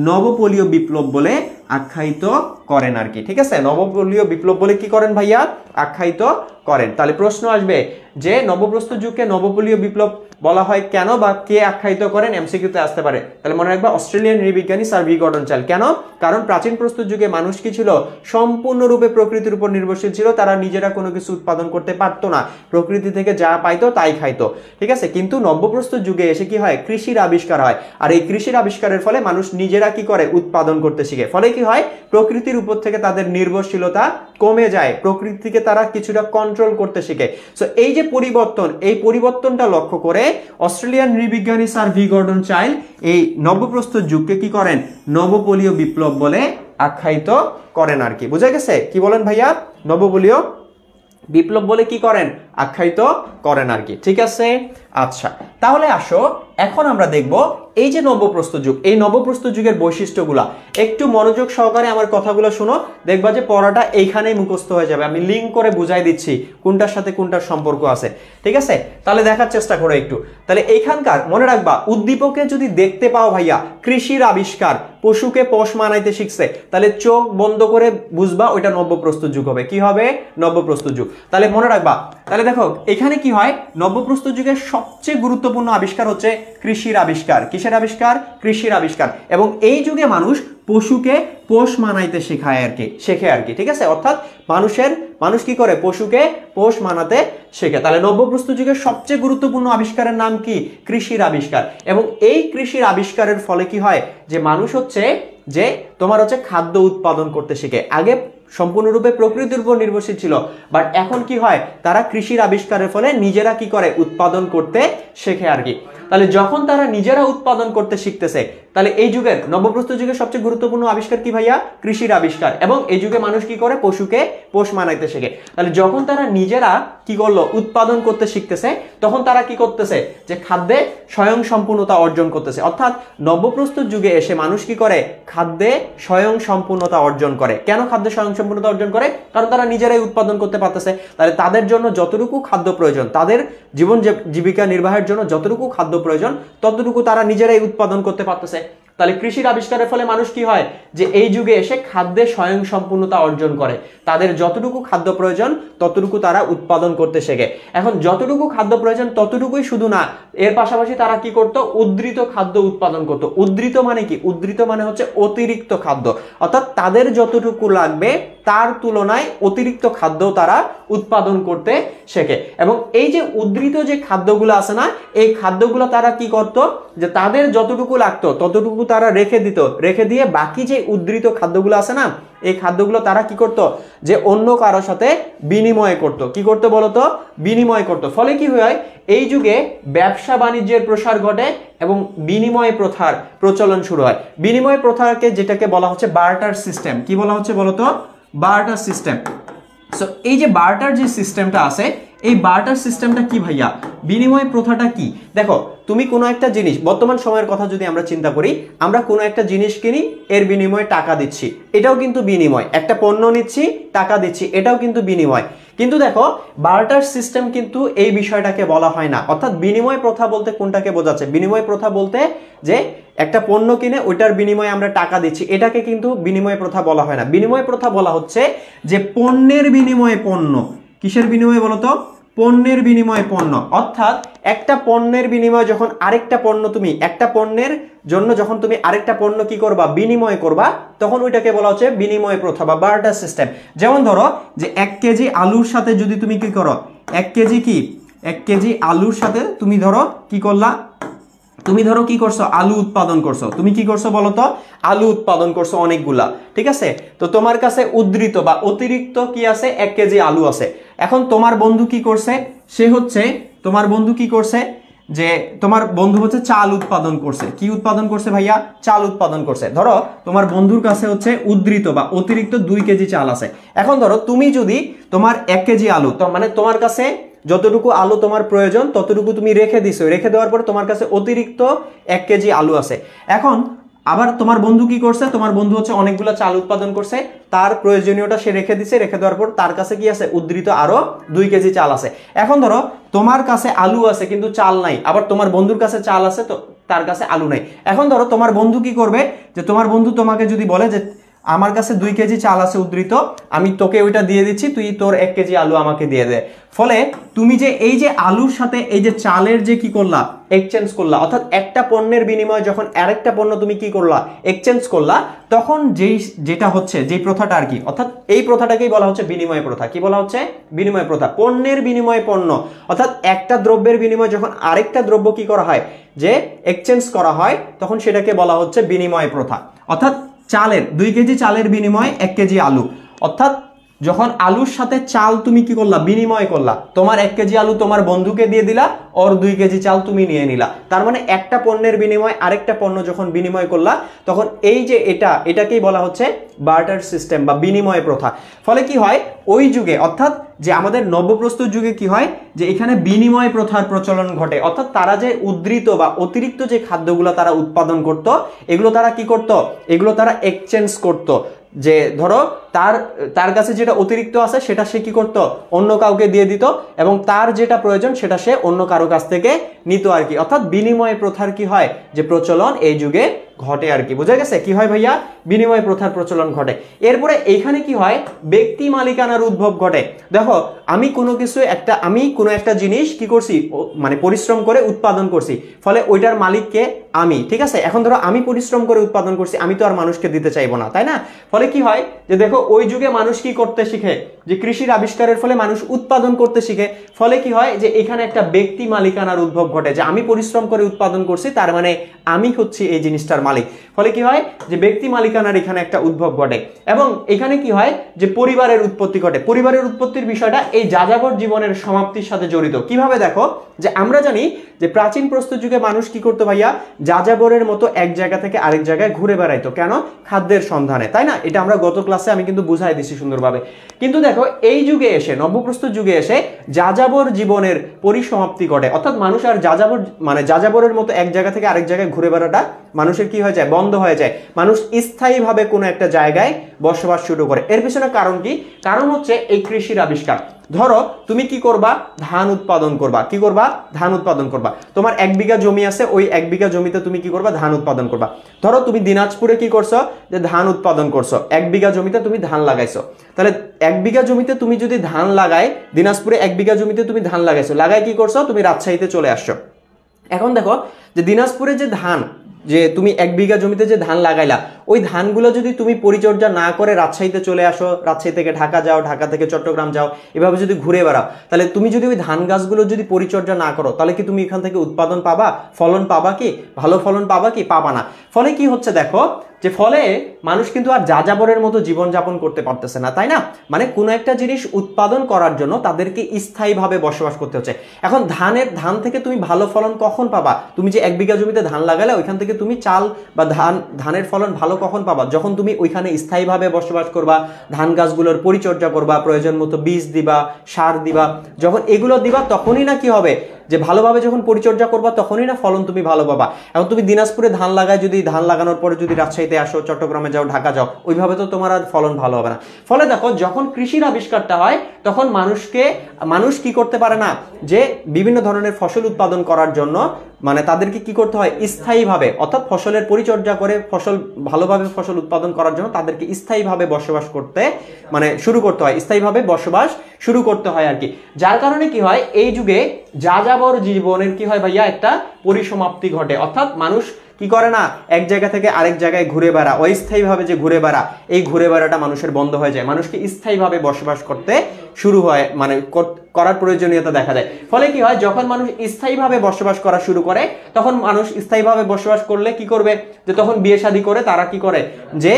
নবপলীয় বিপ্লব বলে আখ্যায়িত করেন আর কি, ঠিক আছে। নবপলীয় বিপ্লব বলে কি করেন ভাইয়া, আখ্যায়িত করেন। তাহলে প্রশ্ন আসবে যে নবপ্রস্তর যুগকে নবপলীয় বিপ্লব বলা হয় কেন বা কে আখ্যায়িত করেন, এমসিকিউতে আসতে পারে। তাহলে মনে রাখবা অস্ট্রেলিয়ান নৃবিজ্ঞানী স্যার ভি গর্ডন চাইল্ড। কেন? কারণ প্রাচীন প্রস্তর যুগে মানুষ কি ছিল, সম্পূর্ণরূপে প্রকৃতির উপর নির্ভরশীল ছিল। তারা নিজেরা কোনো কিছু উৎপাদন করতে পারতো না, প্রকৃতি থেকে যা পাইতো তাই খাইতো, ঠিক আছে। কিন্তু নব্যপ্রস্তর যুগে এসে কি হয়, কৃষির আবিষ্কার হয়। আর এই কৃষির আবিষ্কারের ফলে মানুষ নিজেরা কি করে, উৎপাদন করতে শিখে। ফলে কি হয়, প্রকৃতির উপর থেকে তাদের নির্ভরশীলতা কমে যায়, প্রকৃতিকে তারা কিছুটা কন্ট্রোল করতে শিখে। সো এই যে পরিবর্তন, এই পরিবর্তনটা লক্ষ্য করে অস্ট্রেলিয়ান নৃবিজ্ঞানী স্যার ভি গর্ডন চাইল্ড এই নবপ্রস্তর যুগকে কি করেন, নবপলীয় বিপ্লব বলে আখ্যায়িত করেন আর কি। বুঝা গেছে? কি বলেন ভাইয়া? নবপলীয় বিপ্লব বলে কি করেন, আখ্যায়িত করেন আর কি, ঠিক আছে। আচ্ছা, তাহলে আসো এখন আমরা দেখব এই যে নবপ্রস্তর যুগ, এই নবপ্রস্তর যুগের বৈশিষ্ট্যগুলা। একটু মনোযোগ সহকারে আমার কথাগুলো শোনো, দেখবা যে পড়াটা এইখানেই মুখস্থ হয়ে যাবে। আমি লিঙ্ক করে বুঝাই দিচ্ছি কোনটার সাথে কোনটার সম্পর্ক আছে, ঠিক আছে। তাহলে দেখার চেষ্টা করো একটু। তাহলে এইখানকার মনে রাখবা, উদ্দীপকে যদি দেখতে পাও ভাইয়া কৃষির আবিষ্কার, পশুকে পোষ মানাইতে শিখছে, তাহলে চোখ বন্ধ করে বুঝবা ওইটা নবপ্রস্তর যুগ হবে। কি হবে? নবপ্রস্তর যুগ। তাহলে মনে রাখবা, তাহলে দেখো এখানে কি হয়, নবপ্রস্তর যুগের সবচেয়ে গুরুত্বপূর্ণ আবিষ্কার হচ্ছে কৃষির আবিষ্কার। কিসের আবিষ্কার? কৃষির আবিষ্কার। এবং এই যুগে মানুষ পশুকে পোষ মানাইতে শেখায় আর কি, শেখে আর কি, ঠিক আছে। অর্থাৎ মানুষ কি করে, পশুকে পোষ মানাতে শেখে। তাহলে নবপ্রস্তর যুগের সবচেয়ে গুরুত্বপূর্ণ আবিষ্কারের নাম কি? কৃষির আবিষ্কার। এবং এই কৃষির আবিষ্কারের ফলে কি হয়, যে মানুষ হচ্ছে যে তোমার হচ্ছে খাদ্য উৎপাদন করতে শিখে। আগে সম্পূর্ণরূপে প্রকৃতির উপর নির্ভরশীল ছিল, বাট এখন কি হয়, তারা কৃষির আবিষ্কারের ফলে নিজেরা কি করে, উৎপাদন করতে শেখে আর কি। তাহলে যখন তারা নিজেরা উৎপাদন করতে শিখতেছে, তাহলে এই যুগের নবপ্রস্তর যুগের সবচেয়ে গুরুত্বপূর্ণ আবিষ্কার কি ভাইয়া? কৃষির আবিষ্কার। এবং এই যুগে মানুষ কি করে, পশুকে পোষ মানাইতে শেখে। তাহলে যখন তারা নিজেরা কি করলো, উৎপাদন করতে শিখতেছে, তখন তারা কি করতেছে, যে খাদ্যে স্বয়ং সম্পূর্ণতা অর্জন করতেছে। অর্থাৎ নবপ্রস্তর যুগে এসে মানুষ কি করে, খাদ্যে স্বয়ং সম্পূর্ণতা অর্জন করে। কেন খাদ্যে স্বয়ং সম্পূর্ণতা অর্জন করে? কারণ তারা নিজেরাই উৎপাদন করতে পারতেছে। তাহলে তাদের জন্য যতটুকু খাদ্য প্রয়োজন, তাদের জীবন জীবিকা নির্বাহের জন্য যতটুকু খাদ্য প্রয়োজন, ততটুকু তারা নিজেরাই উৎপাদন করতে পারতেছে। তাহলে কৃষির আবিষ্কারের ফলে মানুষ কি হয়, যে এই যুগে এসে খাদ্যে স্বয়ং সম্পূর্ণতা অর্জন করে। তাদের যতটুকু খাদ্য প্রয়োজন ততটুকু তারা উৎপাদন করতে শেখে। এখন যতটুকু খাদ্য প্রয়োজন ততটুকুই শুধু না, এর পাশাপাশি তারা কি করতো, উদ্ধৃত খাদ্য উৎপাদন করতো। উদ্ধৃত মানে কি? উদ্ধৃত মানে হচ্ছে অতিরিক্ত খাদ্য। অর্থাৎ তাদের যতটুকু লাগবে তার তুলনায় অতিরিক্ত খাদ্য তারা উৎপাদন করতে শেখে। এবং এই যে উদ্ধৃত যে খাদ্যগুলো আছে না, এই খাদ্যগুলো তারা কি করতো, যে তাদের যতটুকু লাগতো ততটুকু তারা রেখে দিত। রেখে দিয়ে বাকি যে উদ্ধৃত খাদ্যগুলো আছে না, এই খাদ্যগুলো তারা কি করতো, যে অন্য কারোর সাথে বিনিময় করত। কি করতো বলতো? বিনিময় করতো। ফলে কি হয়, এই যুগে ব্যবসা বাণিজ্যের প্রসার ঘটে এবং বিনিময় প্রথার প্রচলন শুরু হয়। বিনিময় প্রথাকে যেটাকে বলা হচ্ছে বার্টার সিস্টেম। কি বলা হচ্ছে বলতো? Barter system. সো এই যে বার্টার যে সিস্টেমটা আছে, এই বার্টার সিস্টেমটা কি ভাইয়া? বিনিময় প্রথাটা কি? দেখো, তুমি কোনো একটা জিনিস, বর্তমান সময়ের কথা যদি আমরা চিন্তা করি, আমরা কোনো একটা জিনিস কিনি, এর বিনিময়ে টাকা দিচ্ছি, এটাও কিন্তু বিনিময়। একটা পণ্য নিচ্ছি, টাকা দিচ্ছি, এটাও কিন্তু বিনিময়। কিন্তু দেখো, বার্টার সিস্টেম কিন্তু এই বিষয়টাকে বলা হয় না। অর্থাৎ বিনিময় প্রথা বলতে কোনটাকে বোঝাচ্ছে? বিনিময় প্রথা বলতে যে একটা পণ্য কিনে ওইটার বিনিময়ে আমরা টাকা দিচ্ছি, এটাকে কিন্তু বিনিময় প্রথা বলা হয় না। বিনিময় প্রথা বলা হচ্ছে যে পণ্যের বিনিময়ে পণ্য। কিসের বিনিময়ে বলতো? পণ্যের বিনিময়ে পণ্য। অর্থাৎ একটা পণ্যের বিনিময়ে যখন আরেকটা পণ্য, তুমি একটা পণ্যের জন্য যখন তুমি আরেকটা পণ্য কি করবা, বিনিময় করবা, তখন ওইটাকে বলা হচ্ছে বিনিময় প্রথা বা বার্টার সিস্টেম। যেমন ধরো যে 1 কেজি আলুর সাথে যদি তুমি কি করো, 1 কেজি আলুর সাথে তুমি ধরো কি করলা, তুমি ধরো কি করছো, আলু উৎপাদন করছো। তুমি কি করছো বলতো? আলু উৎপাদন করছো অনেকগুলা, ঠিক আছে। তো তোমার কাছে উদ্ধৃত বা অতিরিক্ত কি আছে, 1 কেজি আলু আছে। এখন তোমার বন্ধু কি করছে, সে হচ্ছে তোমার বন্ধু কি করছে, যে তোমার বন্ধু হচ্ছে চাল উৎপাদন করছে। কি উৎপাদন করছে ভাইয়া? চাল উৎপাদন করছে। ধরো তোমার বন্ধুর কাছে হচ্ছে উদ্ধৃত বা অতিরিক্ত 2 কেজি চাল আছে। এখন ধরো তুমি যদি তোমার 1 কেজি আলু, তো মানে তোমার কাছে যতটুকু আলু তোমার প্রয়োজন ততটুকু তুমি রেখে দিছো, রেখে দেওয়ার পর তোমার কাছে অতিরিক্ত 1 কেজি আলু আছে। এখন আবার তোমার বন্ধু কি করছে, তোমার বন্ধু হচ্ছে অনেকগুলো চাল উৎপাদন করছে, তার প্রয়োজনীয়টা সে রেখে দিছে, রেখে দেওয়ার পর তার কাছে কি আছে, উদ্ধৃত আরো 2 কেজি চাল আছে। এখন ধরো তোমার কাছে আলু আছে কিন্তু চাল নাই, আবার তোমার বন্ধুর কাছে চাল আছে তো তার কাছে আলু নাই। এখন ধরো তোমার বন্ধু কি করবে, যে তোমার বন্ধু তোমাকে যদি বলে যে আমার কাছে 2 কেজি চাল আছে উদ্ধৃত, আমি তোকে ওইটা দিয়ে দিচ্ছি, তুই তোর 1 কেজি আলু আমাকে দিয়ে দে। ফলে তুমি যে এই যে আলুর সাথে এই যে চালের যে কি করলা, এক্সচেঞ্জ করলা, অর্থাৎ একটা পণ্যের বিনিময়ে যখন আরেকটা পণ্য তুমি কি করলা, এক্সচেঞ্জ করলা, তখন যেটা হচ্ছে যে প্রথাটা আর কি, অর্থাৎ এই প্রথাটাকেই বলা হচ্ছে বিনিময় প্রথা। কি বলা হচ্ছে? বিনিময় প্রথা। পণ্যের বিনিময়ে পণ্য, অর্থাৎ একটা দ্রব্যের বিনিময়ে যখন আরেকটা দ্রব্য কি করা হয়, যে এক্সচেঞ্জ করা হয়, তখন সেটাকে বলা হচ্ছে বিনিময় প্রথা। অর্থাৎ চালের 2 কেজি চালের বিনিময়ে 1 কেজি আলু, অর্থাৎ যখন আলুর সাথে চাল তুমি কি করলা, বিনিময় করলা, তোমার 1 কেজি আলু তোমার বন্ধুকে দিয়ে দিলা, ওর 2 কেজি চাল তুমি নিয়ে নিলা। তার মানে একটা পণ্যের বিনিময়ে আরেকটা পণ্য যখন বিনিময় করলা, তখন এই যে এটাকেই বলা হচ্ছে বার্টার সিস্টেম বা বিনিময় প্রথা। ফলে কি হয়, ওই যুগে অর্থাৎ যে আমাদের নব্যপ্রস্তর যুগে কি হয়, যে এখানে বিনিময় প্রথার প্রচলন ঘটে। অর্থাৎ তারা যে উদ্ধৃত বা অতিরিক্ত যে খাদ্যগুলো তারা উৎপাদন করত, এগুলো তারা কি করত, এগুলো তারা এক্সচেঞ্জ করত। যে ধরো তার কাছে যেটা অতিরিক্ত আছে সেটা সে কি করত, অন্য কাউকে দিয়ে দিত, এবং তার যেটা প্রয়োজন সেটা সে অন্য কারো কাছ থেকে নিত আর কি। অর্থাৎ বিনিময় প্রথার কি হয়, যে প্রচলন এই যুগে ঘটে আর কি। বুঝা গেছে? কি হয় ভাইয়া? বিনিময় প্রথার প্রচলন ঘটে। এরপরে এইখানে কি হয়, ব্যক্তি মালিকানার উদ্ভব ঘটে। দেখো, আমি কোনো একটা জিনিস কি করছি, মানে পরিশ্রম করে উৎপাদন করছি, ফলে ওইটার মালিককে আমি, ঠিক আছে? এখন ধরো আমি পরিশ্রম করে উৎপাদন করছি, আমি তো আর মানুষকে দিতে চাইবো না, তাই না? ফলে কি হয়, যে দেখো ওই যুগে মানুষ কি করতে শিখে, যে কৃষির আবিষ্কারের ফলে মানুষ উৎপাদন করতে শিখে। ফলে কি হয়, যে এখানে একটা ব্যক্তি মালিকানার উদ্ভব ঘটে, যে আমি পরিশ্রম করে উৎপাদন করছি, তার মানে আমি হচ্ছি এই জিনিসটার মালিক। ফলে কি হয়, যে ব্যক্তি মালিকানার এখানে একটা উদ্ভব ঘটে। এবং এখানে কি হয়, যে পরিবারের উৎপত্তি ঘটে। পরিবারের উৎপত্তির বিষয়টা এই যাযাবর জীবনের সমাপ্তির সাথে জড়িত। কিভাবে? দেখো, যে আমরা জানি যে প্রাচীন প্রস্তর যুগে মানুষ কি করতো ভাইয়া, যাযাবরের মতো এক জায়গা থেকে আরেক জায়গায় ঘুরে বেড়াইতো। কেন? খাদ্যের সন্ধানে, তাই না? এটা আমরা গত ক্লাসে আমি কিন্তু বুঝাই দিছি সুন্দরভাবে। কিন্তু দেখো, এই যুগে এসে, নব্যপ্রস্তর যুগে এসে যাযাবর জীবনের পরিসমাপ্তি ঘটে। অর্থাৎ মানুষ আর যাযাবরের মতো এক জায়গা থেকে আরেক জায়গায় ঘুরে বেড়াটা মানুষের কি হয়ে যায়, বন্ধ হয়ে যায়। মানুষ স্থায়ীভাবে কোনো একটা জায়গায় বসবাস শুরু করে। এর পিছনে কারণ কি? কারণ হচ্ছে এই কৃষির আবিষ্কার। ধরো তুমি কি করবা, ধান উৎপাদন করবা। কি করবা? ধান উৎপাদন করবা। তোমার 1 বিঘা জমি আছে, ওই 1 বিঘা জমিতে তুমি কি করবা, ধান উৎপাদন করবা। ধরো তুমি দিনাজপুরে কি করছো, যে ধান উৎপাদন করছো, 1 বিঘা জমিতে তুমি ধান লাগাইছো। তাহলে 1 বিঘা জমিতে তুমি যদি ধান লাগাই, দিনাজপুরে 1 বিঘা জমিতে তুমি ধান লাগাইছো, লাগাই কি করছো, তুমি রাজশাহীতে চলে আসছো। এখন দেখো, যে দিনাজপুরে যে ধান, যে তুমি 1 বিঘা জমিতে যে ধান লাগাইলা, ওই ধানগুলো যদি তুমি পরিচর্যা না করে রাজশাহীতে চলে আসো, রাজশাহী থেকে ঢাকা যাও, ঢাকা থেকে চট্টগ্রাম যাও, এভাবে যদি ঘুরে বেড়াও, তাহলে তুমি যদি ওই ধান গাছগুলো যদি পরিচর্যা না করো, তাহলে কি তুমি এখান থেকে উৎপাদন পাবা, ফলন পাবা কি, ভালো ফলন পাবা কি, পাবা না। ফলে কি হচ্ছে দেখো, যে ফলে মানুষ কিন্তু আর যাযাবরের মতো জীবনযাপন করতে পারতেছে না, তাই না? মানে কোনো একটা জিনিস উৎপাদন করার জন্য তাদেরকে স্থায়ীভাবে বসবাস করতে হচ্ছে। এখন ধান থেকে তুমি ভালো ফলন কখন পাবা? তুমি যে 1 বিঘা জমিতে ধান লাগালে, ওইখান থেকে তুমি চাল বা ধানের ফলন ভালো কখন পাবা? যখন তুমি ওইখানে স্থায়ীভাবে বসবাস করবা, ধান গাছগুলোর পরিচর্যা করবা, প্রয়োজন মতো বীজ দিবা, সার দিবা। যখন এগুলো দিবা, তখনই না কি হবে, যে ভালোভাবে যখন পরিচর্যা করবা, তখনই না ফলন তুমি ভালো পাবা। এখন তুমি দিনাজপুরে ধান লাগায়, যদি ধান লাগানোর পরে যদি রাজশাহীতে আসো, চট্টগ্রামে যাও, ঢাকা যাও, ওইভাবে তো তোমার আর ফলন ভালো হবে না। ফলে দেখো, যখন কৃষির আবিষ্কারটা হয়, তখন মানুষ কি করতে পারে না, যে বিভিন্ন ধরনের ফসল উৎপাদন করার জন্য মানে তাদেরকে কি করতে হয়, স্থায়ীভাবে, অর্থাৎ ফসলের পরিচর্যা করে ভালোভাবে ফসল উৎপাদন করার জন্য তাদেরকে স্থায়ীভাবে বসবাস করতে শুরু করতে হয়, স্থায়ীভাবে বসবাস শুরু করতে হয় আর কি। যার কারণে কি হয়, এই যুগে যাযাবর জীবনের কি হয় ভাইয়া, একটা পরিসমাপ্তি ঘটে। অর্থাৎ মানুষ কি করে না, এক জায়গা থেকে আরেক জায়গায় ঘুরে বেড়া, অস্থায়ীভাবে যে ঘুরে বেড়া, এই ঘুরে বেড়াটা মানুষের বন্ধ হয়ে যায়। মানুষকে স্থায়ীভাবে বসবাস করতে শুরু হয়, করার প্রয়োজনীয়তা দেখা যায়। ফলে কি হয়, যখন মানুষ স্থায়ীভাবে বসবাস করা শুরু করে, তখন মানুষ স্থায়ীভাবে বসবাস করলে কি করবে, যে তখন বিয়ে শাদী করে, তারা কি করে, যে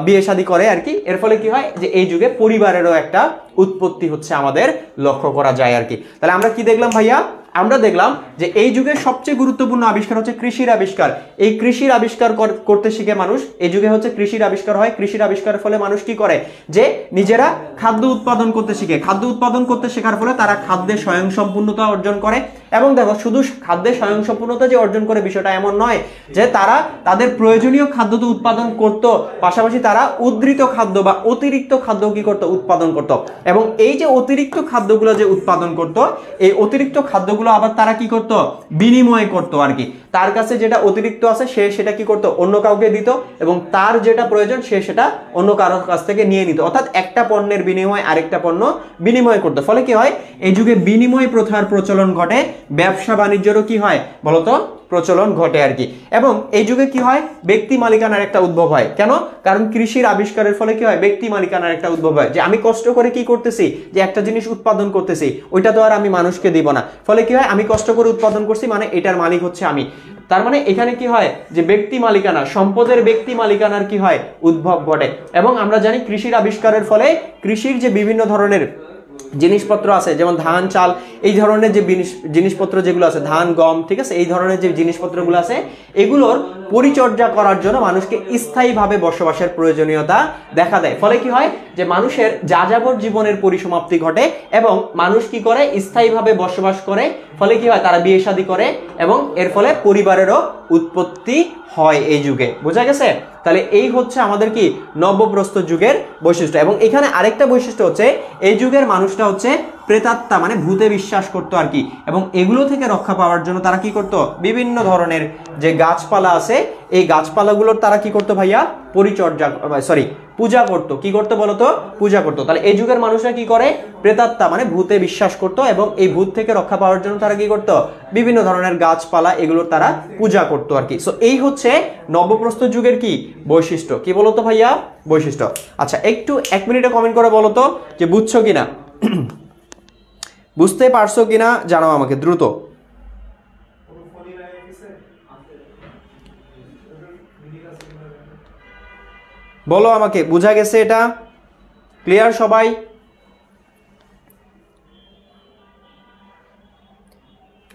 বিয়ে শাদী করে আর কি। এর ফলে কি হয়, যে এই যুগে পরিবারেরও একটা উৎপত্তি হচ্ছে আমাদের লক্ষ্য করা যায় আর কি। তাহলে আমরা কি দেখলাম ভাইয়া, আমরা দেখলাম যে এই যুগের সবচেয়ে গুরুত্বপূর্ণ আবিষ্কার হচ্ছে কৃষির আবিষ্কার। এই কৃষির আবিষ্কার করতে শিখে মানুষ, এই যুগে হচ্ছে কৃষির আবিষ্কার হয়। কৃষির আবিষ্কারের ফলে মানুষ কি করে, যে নিজেরা খাদ্য উৎপাদন করতে শিখে। খাদ্য উৎপাদন করতে শেখার ফলে তারা খাদ্যে স্বয়ংসম্পূর্ণতা অর্জন করে। এবং দেখো, শুধু খাদ্যে স্বয়ংসম্পূর্ণতা যে অর্জন করে বিষয়টা এমন নয়, যে তারা তাদের প্রয়োজনীয় খাদ্য তো উৎপাদন করত, পাশাপাশি তারা উদ্ধৃত খাদ্য বা অতিরিক্ত খাদ্য কি করত, উৎপাদন করত। এবং এই যে অতিরিক্ত খাদ্যগুলো যে উৎপাদন করত, এই অতিরিক্ত খাদ্যগুলো আবার তারা কি করত, বিনিময় করত আর কি। তার কাছে যেটা অতিরিক্ত আছে সে সেটা কি করতো, অন্য কাউকে দিত, এবং তার যেটা প্রয়োজন সে সেটা অন্য কারোর কাছ থেকে নিয়ে নিত, অর্থাৎ একটা পণ্যের বিনিময়ে আরেকটা পণ্য বিনিময় করতো। ফলে কি হয়, এই যুগে বিনিময় প্রথার প্রচলন ঘটে, ব্যবসা বাণিজ্যেরও কি হয় বলতো প্রচলন ঘটে আর কি। এবং এই যুগে কি হয়, ব্যক্তি মালিকানার একটা উদ্ভব হয়। কেন? কারণ কৃষির আবিষ্কারের ফলে কি হয়, ব্যক্তি মালিকানার একটা উদ্ভব হয়, যে আমি কষ্ট করে কি করতেছি, যে একটা জিনিস উৎপাদন করতেছি, ওইটা তো আর আমি মানুষকে দিব না। ফলে কি হয়, আমি কষ্ট করে উৎপাদন করছি মানে এটার মালিক হচ্ছে আমি। তার মানে এখানে কি হয়, যে ব্যক্তি মালিকানা, সম্পদের ব্যক্তি মালিকানার কি হয় উদ্ভব ঘটে। এবং আমরা জানি কৃষির আবিষ্কারের ফলে কৃষির যে বিভিন্ন ধরনের জিনিসপত্র আছে, যেমন ধান চাল, এই ধরনের যে জিনিসপত্র যেগুলো আছে, ধান গম, ঠিক আছে, এই ধরনের যে জিনিসপত্রগুলো আছে, এগুলোর পরিচর্যা করার জন্য মানুষকে স্থায়ীভাবে বসবাসের প্রয়োজনীয়তা দেখা দেয়। ফলে কি হয়, যে মানুষের যাযাবর জীবনের পরিসমাপ্তি ঘটে এবং মানুষ কি করে, স্থায়ীভাবে বসবাস করে। ফলে কি হয়, তারা বিয়ে শাদী করে এবং এর ফলে পরিবারেরও উৎপত্তি হয় এই যুগে। বোঝা গেছে? তাহলে এই হচ্ছে আমাদের কি নব্যপ্রস্তর যুগের বৈশিষ্ট্য। এবং এখানে আরেকটা বৈশিষ্ট্য হচ্ছে, এই যুগের মানুষটা হচ্ছে প্রেতাত্মা মানে ভূতে বিশ্বাস করতো আর কি। এবং এগুলো থেকে রক্ষা পাওয়ার জন্য তারা কি করতো, বিভিন্ন ধরনের যে গাছপালা আছে, এই গাছপালাগুলোর তারা কি করতো ভাইয়া, পূজা করতো। কি করতো বলতো? পূজা করতো। তাহলে এই যুগের মানুষরা কি করে, প্রেতাত্মা মানে ভূতে বিশ্বাস করতো, এবং এই ভূত থেকে রক্ষা পাওয়ার জন্য তারা কি করতো, বিভিন্ন ধরনের গাছপালা এগুলোর তারা পূজা করতো আর কি। সো এই হচ্ছে নব্যপ্রস্তর যুগের কি বৈশিষ্ট্য। কি বলতো ভাইয়া? বৈশিষ্ট্য। আচ্ছা, একটু 1 মিনিটে কমেন্ট করে বলতো যে বুঝছো কিনা, বুঝতে পারছো কিনা জানাও আমাকে দ্রুত। বলো আমাকে, বুঝা গেছে এটা? ক্লিয়ার সবাই?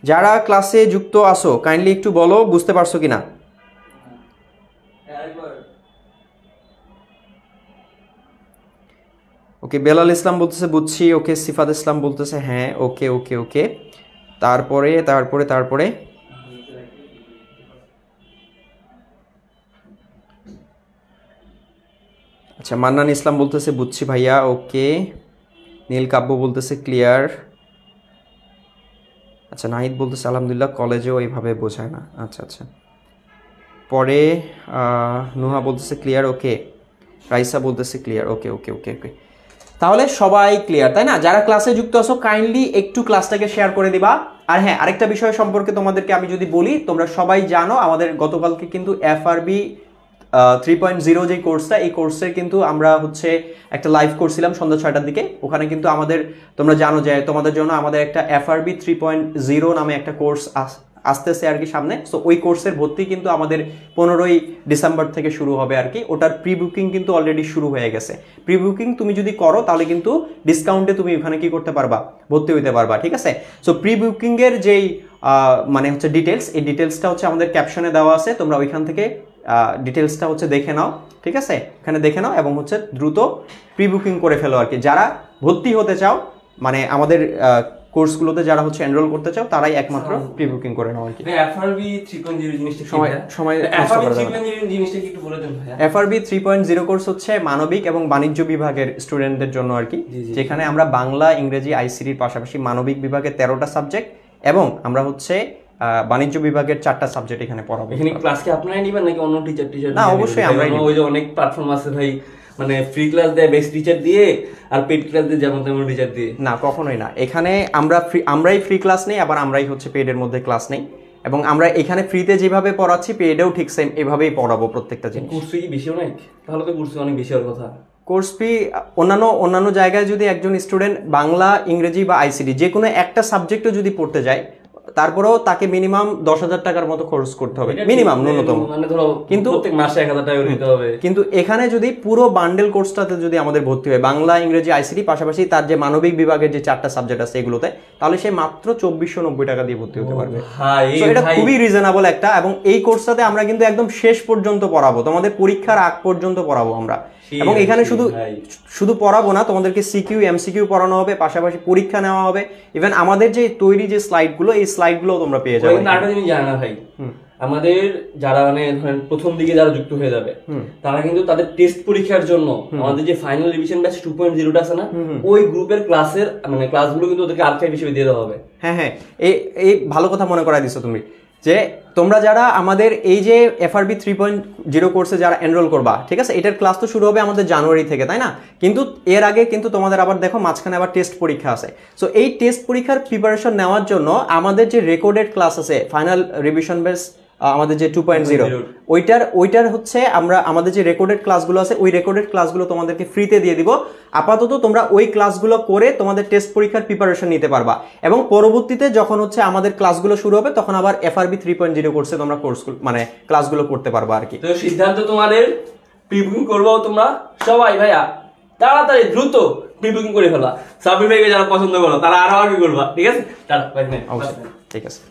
যারা ক্লাসে যুক্ত আসো কাইন্ডলি একটু বলো বুঝতে পারছো কিনা। ওকে, বেলাল ইসলাম বলতেছে বুঝছি। ওকে, সিফাত ইসলাম বলতেছে হ্যাঁ। ওকে ওকে ওকে, তারপরে তারপরে তারপরে আচ্ছা, মান্নান ইসলাম বলতেছে বুঝছি ভাইয়া। ওকে, নীল কাব্য বলতেছে ক্লিয়ার। আচ্ছা, নাহিদ বলতেছে আলহামদুলিল্লাহ, কলেজেও এইভাবে বোঝায় না। আচ্ছা আচ্ছা, পরে নুহা বলতেছে ক্লিয়ার। ওকে, রাইসা বলতেছে ক্লিয়ার। ওকে ওকে ওকে ওকে, তাহলে সবাই ক্লিয়ার তাই না? যারা ক্লাসে যুক্ত আছো কাইন্ডলি একটু ক্লাসটাকে শেয়ার করে দিবা। আর হ্যাঁ, আরেকটা বিষয় সম্পর্কে তোমাদেরকে আমি যদি বলি, তোমরা সবাই জানো আমাদের গতকালকে কিন্তু FRB 3.0 যে কোর্সটা, এই কোর্সের কিন্তু আমরা হচ্ছে একটা লাইভ করছিলাম সন্ধ্যা 6টার দিকে। ওখানে কিন্তু আমাদের, তোমরা জানো যে তোমাদের জন্য আমাদের একটা FRB 3.0 নামে একটা কোর্স আসতেছে আর কি সামনে। সো ওই কোর্সের ভর্তি কিন্তু আমাদের 15ই ডিসেম্বর থেকে শুরু হবে আর কি। ওটার প্রি বুকিং কিন্তু অলরেডি শুরু হয়ে গেছে। প্রি বুকিং তুমি যদি করো তাহলে কিন্তু ডিসকাউন্টে তুমি ওখানে কি করতে পারবা, ভর্তি হইতে পারবা, ঠিক আছে? সো প্রি বুকিং এর যেই মানে হচ্ছে ডিটেলস, এই ডিটেলসটা হচ্ছে আমাদের ক্যাপশনে দেওয়া আছে, তোমরা ওইখান থেকে ডিটেলসটা হচ্ছে দেখে নাও, ঠিক আছে? এখানে দেখে নাও এবং হচ্ছে দ্রুত প্রি বুকিং করে ফেলো আর কি। যারা ভর্তি হতে চাও, মানে আমাদের কোর্সগুলোতে যারা হচ্ছে এনরোল করতে চাও, তারাই একমাত্র প্রি বুকিং করে নাও আর কি। FRB 3.0 জিনিসটা সময় FRB 3.0 জিনিসটা কি একটু বলে দেন ভাইয়া? FRB 3.0 কোর্স হচ্ছে মানবিক এবং বাণিজ্য বিভাগের স্টুডেন্টদের জন্য আর কি, যেখানে আমরা বাংলা, ইংরেজি, আইসিটির পাশাপাশি মানবিক বিভাগের 13টা সাবজেক্ট এবং আমরা হচ্ছে বাণিজ্য বিভাগের 4টা সাবজেক্ট এখানে পড়াবো। এখানে ক্লাস কি আপনারাই নেবেন নাকি অন্য টিচার? না, অবশ্যই আমরাই নেব। ওই যে অনেক প্ল্যাটফর্ম আছে ভাই, মানে ফ্রি ক্লাস দেয় বেস্ট টিচার দিয়ে, আর পেড ক্লাস দিয়ে যেমন তেমন টিচার দিয়ে। না, কখনোই না। এখানে আমরাই ফ্রি ক্লাস নেই, আবার আমরাই হচ্ছে পেডের মধ্যে ক্লাস নেই। এবং আমরা এখানে ফ্রিতে যেভাবে পড়াচ্ছি, পেডেও ঠিক সেম এভাবেই পড়াবো প্রত্যেকটা জিনিস। কোর্স ফি কি বেশি অনেক? তাহলে তো কোর্স ফি অনেক বেশি হওয়ার কথা। কোর্স ফি অন্যান্য জায়গায় যদি একজন স্টুডেন্ট বাংলা, ইংরেজি বা আইসিটি যে কোনো একটা সাবজেক্টও যদি পড়তে যায়, তারপরেও তাকে মিনিমাম 10,000 টাকার মতো খরচ করতে হবে, মিনিমাম ন্যূনতম। মানে ধরো কিন্তু প্রত্যেক মাসে 1,000 টাকা দিতে হবে। কিন্তু এখানে যদি পুরো বান্ডেল কোর্সটাতে যদি আমাদের ভর্তি হয়, বাংলা, ইংরেজি, আইসিটি পাশাপাশি তার যে মানবিক বিভাগের যে 4টা সাবজেক্ট আছে এগুলোতে, তাহলে সে মাত্র 2490 টাকা দিয়ে ভর্তি হতে পারবে। এটা খুবই রিজনেবল একটা। এবং এই কোর্সটাতে আমরা কিন্তু একদম শেষ পর্যন্ত পড়াবো, তোমাদের পরীক্ষার আগ পর্যন্ত পড়াবো আমরা। এবং এখানে শুধু পড়াবো না, তোমাদেরকে সিকিউ, এমসিকিউ পড়ানো হবে, পাশাপাশি পরীক্ষা নেওয়া হবে। ইভেন আমাদের যে তৈরি যে স্লাইডগুলো, এই স্লাইডগুলো তোমরা পেয়ে যাবে। আরেকটা জিনিস জানা না ভাই, আমাদের যারা মানে ধরেন প্রথম দিকে যারা যুক্ত হয়ে যাবে, তারা কিন্তু তাদের টেস্ট পরীক্ষার জন্য আমাদের যে ফাইনাল রিভিশন ব্যাচ 2.0টা আছে না, ওই গ্রুপের ক্লাসের মানে ক্লাসগুলো কিন্তু ওদেরকে আর্কাইভ হিসেবে দিয়ে দেওয়া হবে। হ্যাঁ হ্যাঁ, এই ভালো কথা মনে করাই দিছো তুমি। যে তোমরা যারা আমাদের এই যে FRB 3.0 কোর্সে যারা এনরোল করবা, ঠিক আছে, এটার ক্লাস তো শুরু হবে আমাদের জানুয়ারি থেকে, তাই না? কিন্তু এর আগে কিন্তু তোমাদের আবার দেখো মাঝখানে আবার টেস্ট পরীক্ষা আছে। সো এই টেস্ট পরীক্ষার প্রিপারেশন নেওয়ার জন্য আমাদের যে রেকর্ডেড ক্লাস আছে ফাইনাল রিভিশন বেস আমাদের যে 2.0 ওইটার হচ্ছে আমরা আমাদের যে রেকর্ডেড ক্লাসগুলো আছে ওই রেকর্ডেড ক্লাসগুলো তোমাদেরকে ফ্রিতে দিয়ে দিব। আপাতত তোমরা ওই ক্লাসগুলো করে তোমাদের টেস্ট পরীক্ষার প্রিপারেশন নিতে পারবা এবং পরবর্তীতে যখন হচ্ছে আমাদের ক্লাসগুলো শুরু হবে তখন আবার FRB 3.0 কোর্সে তোমরা মানে ক্লাসগুলো করতে পারবা আর কি। তো সিদ্ধান্ত তোমাদের, প্রি বুকিং করবো তোমরা সবাই ভাইয়া, তাড়াতাড়ি দ্রুত প্রি বুকিং করে ফেলা। সাব্বির ভাইকে যারা পছন্দ করো তারা আরো আগে করবা, ঠিক আছে? ঠিক আছে।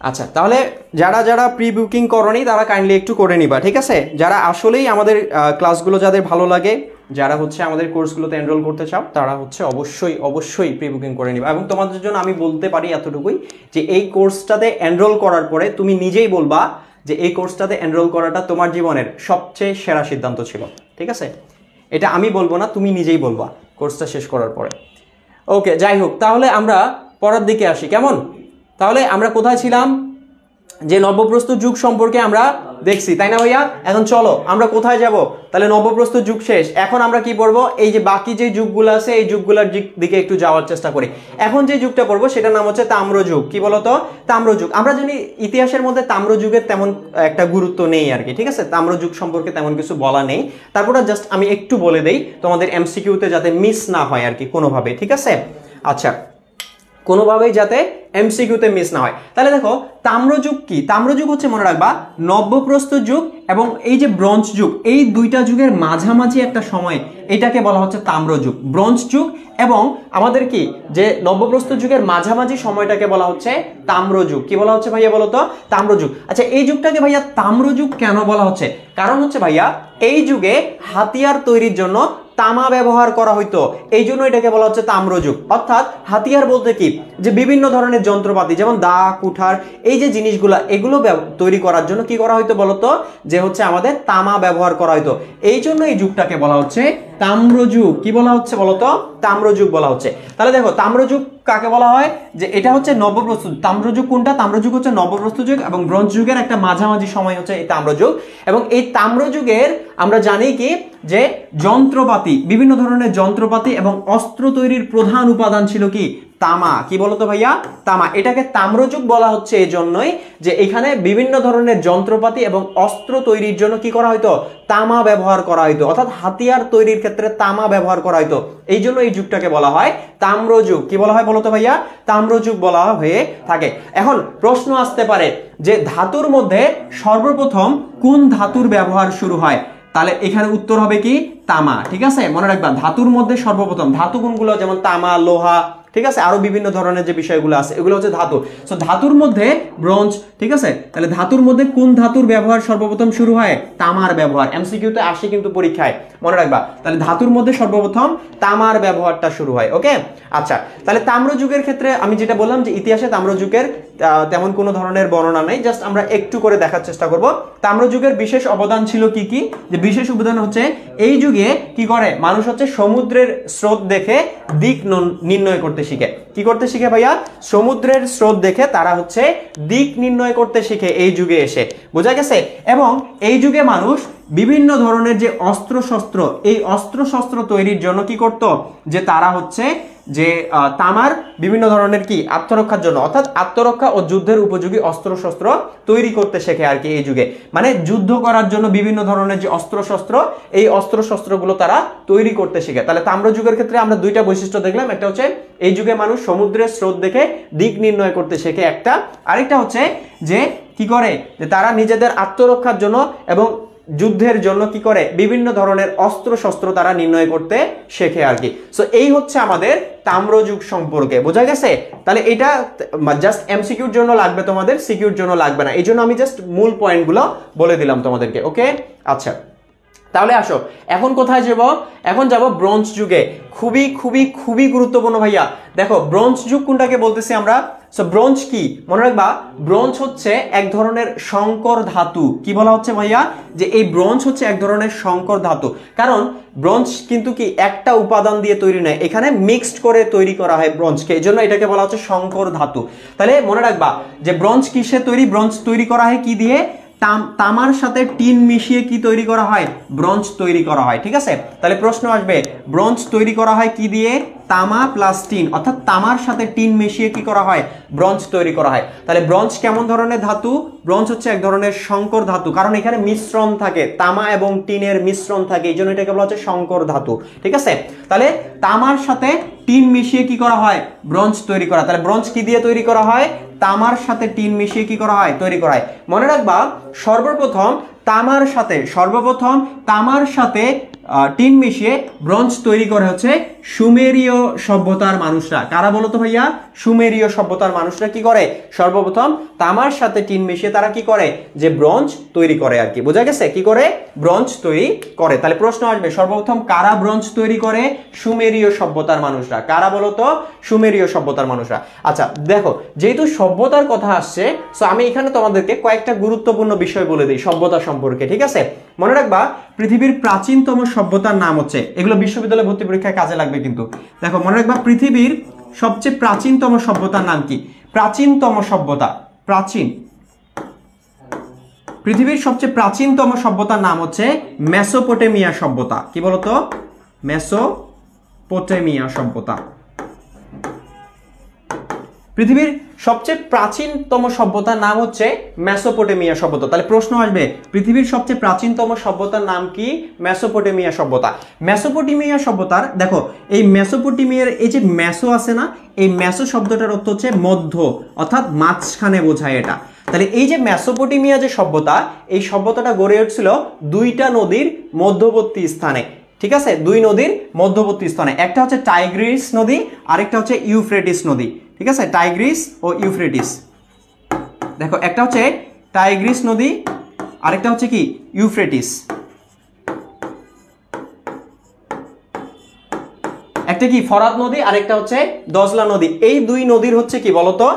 আচ্ছা, তাহলে যারা যারা প্রি বুকিং করনি তারা কাইন্ডলি একটু করে নিবা, ঠিক আছে? যারা আসলেই আমাদের ক্লাসগুলো যাদের ভালো লাগে, যারা হচ্ছে আমাদের কোর্সগুলোতে এনরোল করতে চাও তারা হচ্ছে অবশ্যই প্রি বুকিং করে নিবা। এবং তোমাদের জন্য আমি বলতে পারি এতটুকুই যে এই কোর্সটাতে এনরোল করার পরে তুমি নিজেই বলবা যে এই কোর্সটাতে এনরোল করাটা তোমার জীবনের সবচেয়ে সেরা সিদ্ধান্ত ছিল, ঠিক আছে? এটা আমি বলবো না, তুমি নিজেই বলবা কোর্সটা শেষ করার পরে। ওকে, যাই হোক, তাহলে আমরা পরের দিকে আসি, কেমন? তাহলে আমরা কোথায় ছিলাম? যে নব্যপ্রস্তর যুগ সম্পর্কে আমরা দেখছি, তাই না ভাইয়া? এখন চলো আমরা কোথায় যাব? তাহলে নব্যপ্রস্তর যুগ শেষ, এখন আমরা কি পড়বো? এই যে বাকি যে যুগগুলো আছে এই যুগগুলোর দিকে একটু যাওয়ার চেষ্টা করি। এখন যে যুগটা পড়বো সেটার নাম হচ্ছে তাম্রযুগ। কি বলতো? তাম্রযুগ। আমরা জানি ইতিহাসের মধ্যে তাম্রযুগের তেমন একটা গুরুত্ব নেই আর কি, ঠিক আছে? তাম্রযুগ সম্পর্কে তেমন কিছু বলা নেই। তারপরে জাস্ট আমি একটু বলে দেই তোমাদের MCQতে যাতে মিস না হয় আর কি কোনোভাবে, ঠিক আছে? আচ্ছা, কোনোভাবেই যাতে MCQতে মিস না হয়। তাহলে দেখো তাম্রযুগ কি? তাম্রযুগ হচ্ছে, মনে রাখবা, নব্যপ্রস্তর যুগ এবং এই যে ব্রোঞ্জ যুগ, এই দুইটা যুগের মাঝামাঝি একটা সময়, এটাকে বলা হচ্ছে তাম্রযুগ। ব্রোঞ্জ যুগ এবং আমাদের কি যে নব্যপ্রস্তর যুগের মাঝামাঝি সময়টাকে বলা হচ্ছে তাম্রযুগ। কি বলা হচ্ছে ভাইয়া বলো তো? তাম্রযুগ। আচ্ছা, এই যুগটাকে ভাইয়া তাম্রযুগ কেন বলা হচ্ছে? কারণ হচ্ছে ভাইয়া এই যুগে হাতিয়ার তৈরির জন্য তামা ব্যবহার করা হইতো, এই জন্য এটাকে বলা হচ্ছে তাম্রযুগ। অর্থাৎ হাতিয়ার বলতে কি, যে বিভিন্ন ধরনের যন্ত্রপাতি যেমন দা, কুঠার, এই যে জিনিসগুলা, এগুলো তৈরি করার জন্য কি করা হইতো বলতো? যে হচ্ছে আমাদের তামা ব্যবহার করা হইতো, এই জন্য এই যুগটাকে বলা হচ্ছে তাম্রযুগ। কি বলা হচ্ছে বলতো? তাম্রযুগ বলা হচ্ছে। তাহলে দেখো তাম্রযুগ কাকে বলা হয়? যে এটা হচ্ছে নব্যপ্রস্তর। তাম্রযুগ কোনটা? তাম্রযুগ হচ্ছে নব্যপ্রস্তর যুগ এবং ব্রোঞ্জ যুগের একটা মাঝামাঝি সময় হচ্ছে এই তাম্রযুগ। এবং এই তাম্রযুগের আমরা জানি কি যে যন্ত্রপাতি, বিভিন্ন ধরনের যন্ত্রপাতি এবং অস্ত্র তৈরির প্রধান উপাদান ছিল কি? তামা। কি বলতো ভাইয়া? তামা। এটাকে তাম্রযুগ বলা হচ্ছে এই জন্যই যে এখানে বিভিন্ন ধরনের যন্ত্রপাতি এবং অস্ত্র তৈরির জন্য কি করা হয়তো? তামা ব্যবহার করা হয়তো, অর্থাৎ হাতিয়ার তৈরির ক্ষেত্রে তামা ব্যবহার করা হয়তো, এই জন্য এই যুগটাকে বলা হয় তাম্রযুগ। কি বলা হয় বলতো ভাইয়া? তাম্রযুগ বলা হয়ে থাকে। এখন প্রশ্ন আসতে পারে যে ধাতুর মধ্যে সর্বপ্রথম কোন ধাতুর ব্যবহার শুরু হয়? তাহলে এখানে উত্তর হবে কি? তামা। ঠিক আছে, মনে রাখবা ধাতুর মধ্যে সর্বপ্রথম ধাতু কোনগুলো? যেমন তামা, লোহা, ঠিক আছে, আরো বিভিন্ন ধরনের যে বিষয়গুলো আছে এগুলো হচ্ছে ধাতু। সো ধাতুর মধ্যে ব্রোঞ্জ, ঠিক আছে। তাহলে ধাতুর মধ্যে কোন ধাতুর ব্যবহার সর্বপ্রথম শুরু হয়? তামার ব্যবহার। MCQতে আসে কিন্তু পরীক্ষায়, মনে রাখবা। তাহলে ধাতুর মধ্যে সর্বপ্রথম তামার ব্যবহারটা শুরু হয়। ওকে, আচ্ছা, তাহলে তাম্রযুগের ক্ষেত্রে আমি যেটা বললাম যে ইতিহাসে তাম্রযুগের তেমন কোনো ধরনের বর্ণনা নেই, জাস্ট আমরা একটু করে দেখার চেষ্টা করব। তাম্রযুগের বিশেষ অবদান ছিল কি কি? যে বিশেষ অবদান হচ্ছে এই যুগে কি করে মানুষ হচ্ছে সমুদ্রের স্রোত দেখে দিক নির্ণয় করতে শিখে। কি করতে শিখে ভাইয়া? সমুদ্রের স্রোত দেখে তারা হচ্ছে দিক নির্ণয় করতে শিখে এই যুগে এসে, বোঝা গেছে? এবং এই যুগে মানুষ বিভিন্ন ধরনের যে অস্ত্রশস্ত্র, এই অস্ত্রশস্ত্র তৈরির জন্য কি করত? যে তারা হচ্ছে যে তামার বিভিন্ন ধরনের কি আত্মরক্ষার জন্য, অর্থাৎ আত্মরক্ষা ও যুদ্ধের উপযোগী অস্ত্রশস্ত্র তৈরি করতে শেখে আর কি এই যুগে। মানে যুদ্ধ করার জন্য বিভিন্ন ধরনের যে অস্ত্রশস্ত্র, এই অস্ত্রশস্ত্রগুলো তারা তৈরি করতে শেখে। তাহলে তাম্রযুগের ক্ষেত্রে আমরা দুইটা বৈশিষ্ট্য দেখলাম, একটা হচ্ছে এই যুগে মানুষ সমুদ্রের স্রোত দেখে দিক নির্ণয় করতে শেখে একটা, আরেকটা হচ্ছে যে কি করে যে তারা নিজেদের আত্মরক্ষার জন্য এবং যুদ্ধের জন্য কি করে বিভিন্ন ধরনের অস্ত্র শস্ত্র তারা নির্ণয় করতে শেখে আর কি। সো এই হচ্ছে আমাদের তাম্রযুগ সম্পর্কে, বোঝা গেছে? তাহলে এটা জাস্ট MCQর জন্য লাগবে, তোমাদের সিকিউর জন্য লাগবে না, এই জন্য আমি জাস্ট মূল পয়েন্টগুলো বলে দিলাম তোমাদেরকে। ওকে, আচ্ছা, তাহলে আসো এখন কোথায় যাব? এখন যাব ব্রোঞ্জ যুগে। খুবই খুবই খুবই গুরুত্বপূর্ণ ভাইয়া। দেখো ব্রোঞ্জ যুগ কোনটাকে বলতেছি আমরা? সো ব্রোঞ্জ কি মনে রাখবা, ব্রোঞ্জ হচ্ছে এক ধরনের সংকর ধাতু। কি বলা হচ্ছে ভাইয়া, যে এই ব্রোঞ্জ হচ্ছে এক ধরনের সংকর ধাতু, কারণ ব্রোঞ্জ কিন্তু কি একটা উপাদান দিয়ে তৈরি নয়, এখানে মিক্সড করে তৈরি করা হয় ব্রোঞ্জকে, এই জন্য এটাকে বলা হচ্ছে সংকর ধাতু। তাহলে মনে রাখবা যে ব্রোঞ্জ কিসে তৈরি, ব্রোঞ্জ তৈরি করা হয় কি দিয়ে, তামার সাথে টিন মিশিয়ে কি তৈরি করা হয়, ব্রোঞ্জ তৈরি করা হয়। ঠিক আছে, তাহলে প্রশ্ন আসবে ব্রোঞ্জ তৈরি করা হয় কি দিয়ে, তামা প্লাস টিন, অর্থাৎ তামার সাথে টিন মিশিয়ে কি করা হয়, ব্রোঞ্জ তৈরি করা হয়। তাহলে ব্রোঞ্জ কেমন ধরনের ধাতু, ব্রোঞ্জ হচ্ছে এক ধরনের সংকর ধাতু, কারণ এখানে মিশ্রণ থাকে, তামা এবং টিনের মিশ্রণ থাকে, এই জন্য এটাকে বলা হচ্ছে সংকর ধাতু। ঠিক আছে, তাহলে তামার সাথে টিন মিশিয়ে কি করা হয়, ব্রোঞ্জ তৈরি করা। তাহলে ব্রোঞ্জ কি দিয়ে তৈরি করা হয়, তামার সাথে টিন মিশিয়ে কি করা হয়, তৈরি করা হয়। মনে রাখবা সর্বপ্রথম তামার সাথে টিন মিশিয়ে ব্রোঞ্জ তৈরি করে হচ্ছে সুমেরীয় সভ্যতার মানুষরা। কারা বলো তো ভাইয়া, সুমেরীয় সভ্যতার মানুষরা কি করে, সর্বপ্রথম তামার সাথে টিন মিশিয়ে তারা কি করে, যে ব্রোঞ্জ তৈরি করে আর কি, বোঝা গেছে, কি করে, ব্রোঞ্জ তৈরি করে। তাহলে প্রশ্ন আসবে সর্বপ্রথম কারা ব্রোঞ্জ তৈরি করে, সুমেরীয় সভ্যতার মানুষরা। কারা বলো তো, সুমেরীয় সভ্যতার মানুষরা। আচ্ছা দেখো, যেহেতু সভ্যতার কথা আসছে, সো আমি এখানে তোমাদেরকে কয়েকটা গুরুত্বপূর্ণ বিষয় বলে দিই সভ্যতা সম্পর্কে। ঠিক আছে, মনে রাখবা পৃথিবীর প্রাচীনতম সভ্যতার নাম হচ্ছে, এগুলো বিশ্ববিদ্যালয় ভর্তি পরীক্ষায় কাজে লাগবে কিন্তু। দেখো মনে রাখবা পৃথিবীর সবচেয়ে প্রাচীনতম সভ্যতার নাম কি, প্রাচীনতম সভ্যতা, পৃথিবীর সবচেয়ে প্রাচীনতম সভ্যতার নাম হচ্ছে মেসোপটেমিয়া সভ্যতা। কি বলতো, মেসোপটেমিয়া সভ্যতা। পৃথিবীর সবচেয়ে প্রাচীনতম সভ্যতার নাম হচ্ছে মেসোপটেমিয়া সভ্যতা। তাহলে প্রশ্ন আসবে পৃথিবীর সবচেয়ে প্রাচীনতম সভ্যতার নাম কি, মেসোপটেমিয়া সভ্যতা। মেসোপটেমিয়া সভ্যতার, দেখো এই মেসোপটেমিয়ার এই যে মেসো আছে না, এই মেসো শব্দটার অর্থ হচ্ছে মধ্য, অর্থাৎ মাঝখানে বোঝায় এটা। তাহলে এই যে মেসোপটেমিয়া যে সভ্যতা, এই সভ্যতাটা গড়ে উঠছিল দুইটা নদীর মধ্যবর্তী স্থানে। ঠিক আছে, দুই নদীর মধ্যবর্তী স্থানে, একটা হচ্ছে টাইগ্রিস নদী, আরেকটা হচ্ছে ইউফ্রেটিস নদী। ঠিক আছে, টাইগ্রিস ও ইউফ্রেটিস। দেখো একটা হচ্ছে টাইগ্রিস নদী, আরেকটা হচ্ছে কি, ইউফ্রেটিস। একটা কি ফরাত নদী, আরেকটা হচ্ছে দজলা নদী। এই দুই নদীর হচ্ছে কি বলতো,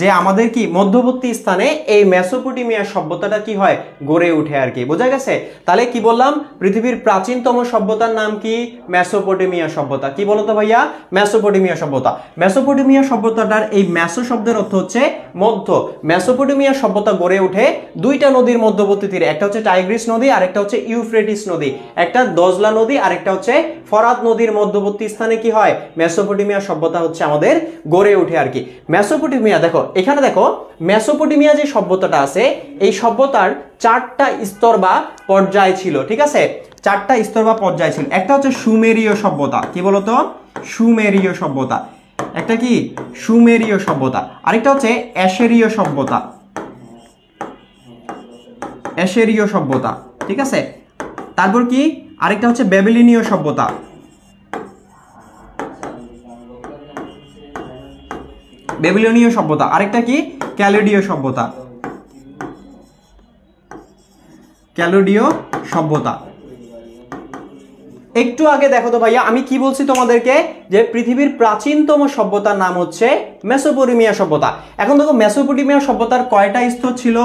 যে আমাদের কি মধ্যবর্তী স্থানে এই মেসোপটেমিয়া সভ্যতাটা কি হয়, গড়ে ওঠে আর কি, বোঝা গেছে। তাহলে কি বললাম, পৃথিবীর প্রাচীনতম সভ্যতার নাম কি, মেসোপটেমিয়া সভ্যতা। কি বলতো ভাইয়া, মেসোপটেমিয়া সভ্যতা। মেসোপটেমিয়া সভ্যতাটার এই মেসো শব্দের অর্থ হচ্ছে মধ্য। মেসোপটেমিয়া সভ্যতা গড়ে ওঠে দুইটা নদীর মধ্যবর্তী তীরে, একটা হচ্ছে টাইগ্রিস নদী, আরেকটা হচ্ছে ইউফ্রেটিস নদী, একটা দজলা নদী, আরেকটা হচ্ছে ফরাত নদীর মধ্যবর্তী স্থানে কি হয়, মেসোপটেমিয়া সভ্যতা হচ্ছে আমাদের গড়ে ওঠে আর কি। মেসোপটেমিয়া, দেখো এখানে দেখো মেসোপটেমিয়া যে সভ্যতাটা আছে, এই সভ্যতার চারটা স্তর বা পর্যায় ছিল। ঠিক আছে, চারটা স্তর বা পর্যায় ছিল। একটা হচ্ছে সুমেরীয় সভ্যতা। কি বলতো, সুমেরীয় সভ্যতা। একটা কি, সুমেরীয় সভ্যতা। আরেকটা হচ্ছে অ্যাশেরীয় সভ্যতা, অ্যাশেরীয় সভ্যতা। ঠিক আছে, তারপর কি, আরেকটা হচ্ছে ব্যাবিলনীয় সভ্যতা, ব্যাবিলনীয় সভ্যতা। আরেকটা কি, ক্যালোডীয় সভ্যতা, ক্যালোডীয় সভ্যতা। একটু আগে দেখো তো ভাইয়া আমি কি বলছি তোমাদেরকে, যে পৃথিবীর প্রাচীনতম সভ্যতার নাম হচ্ছে মেসোপটেমিয়া সভ্যতা। এখন দেখো মেসোপটেমিয়া সভ্যতার কয়টা স্তর ছিল,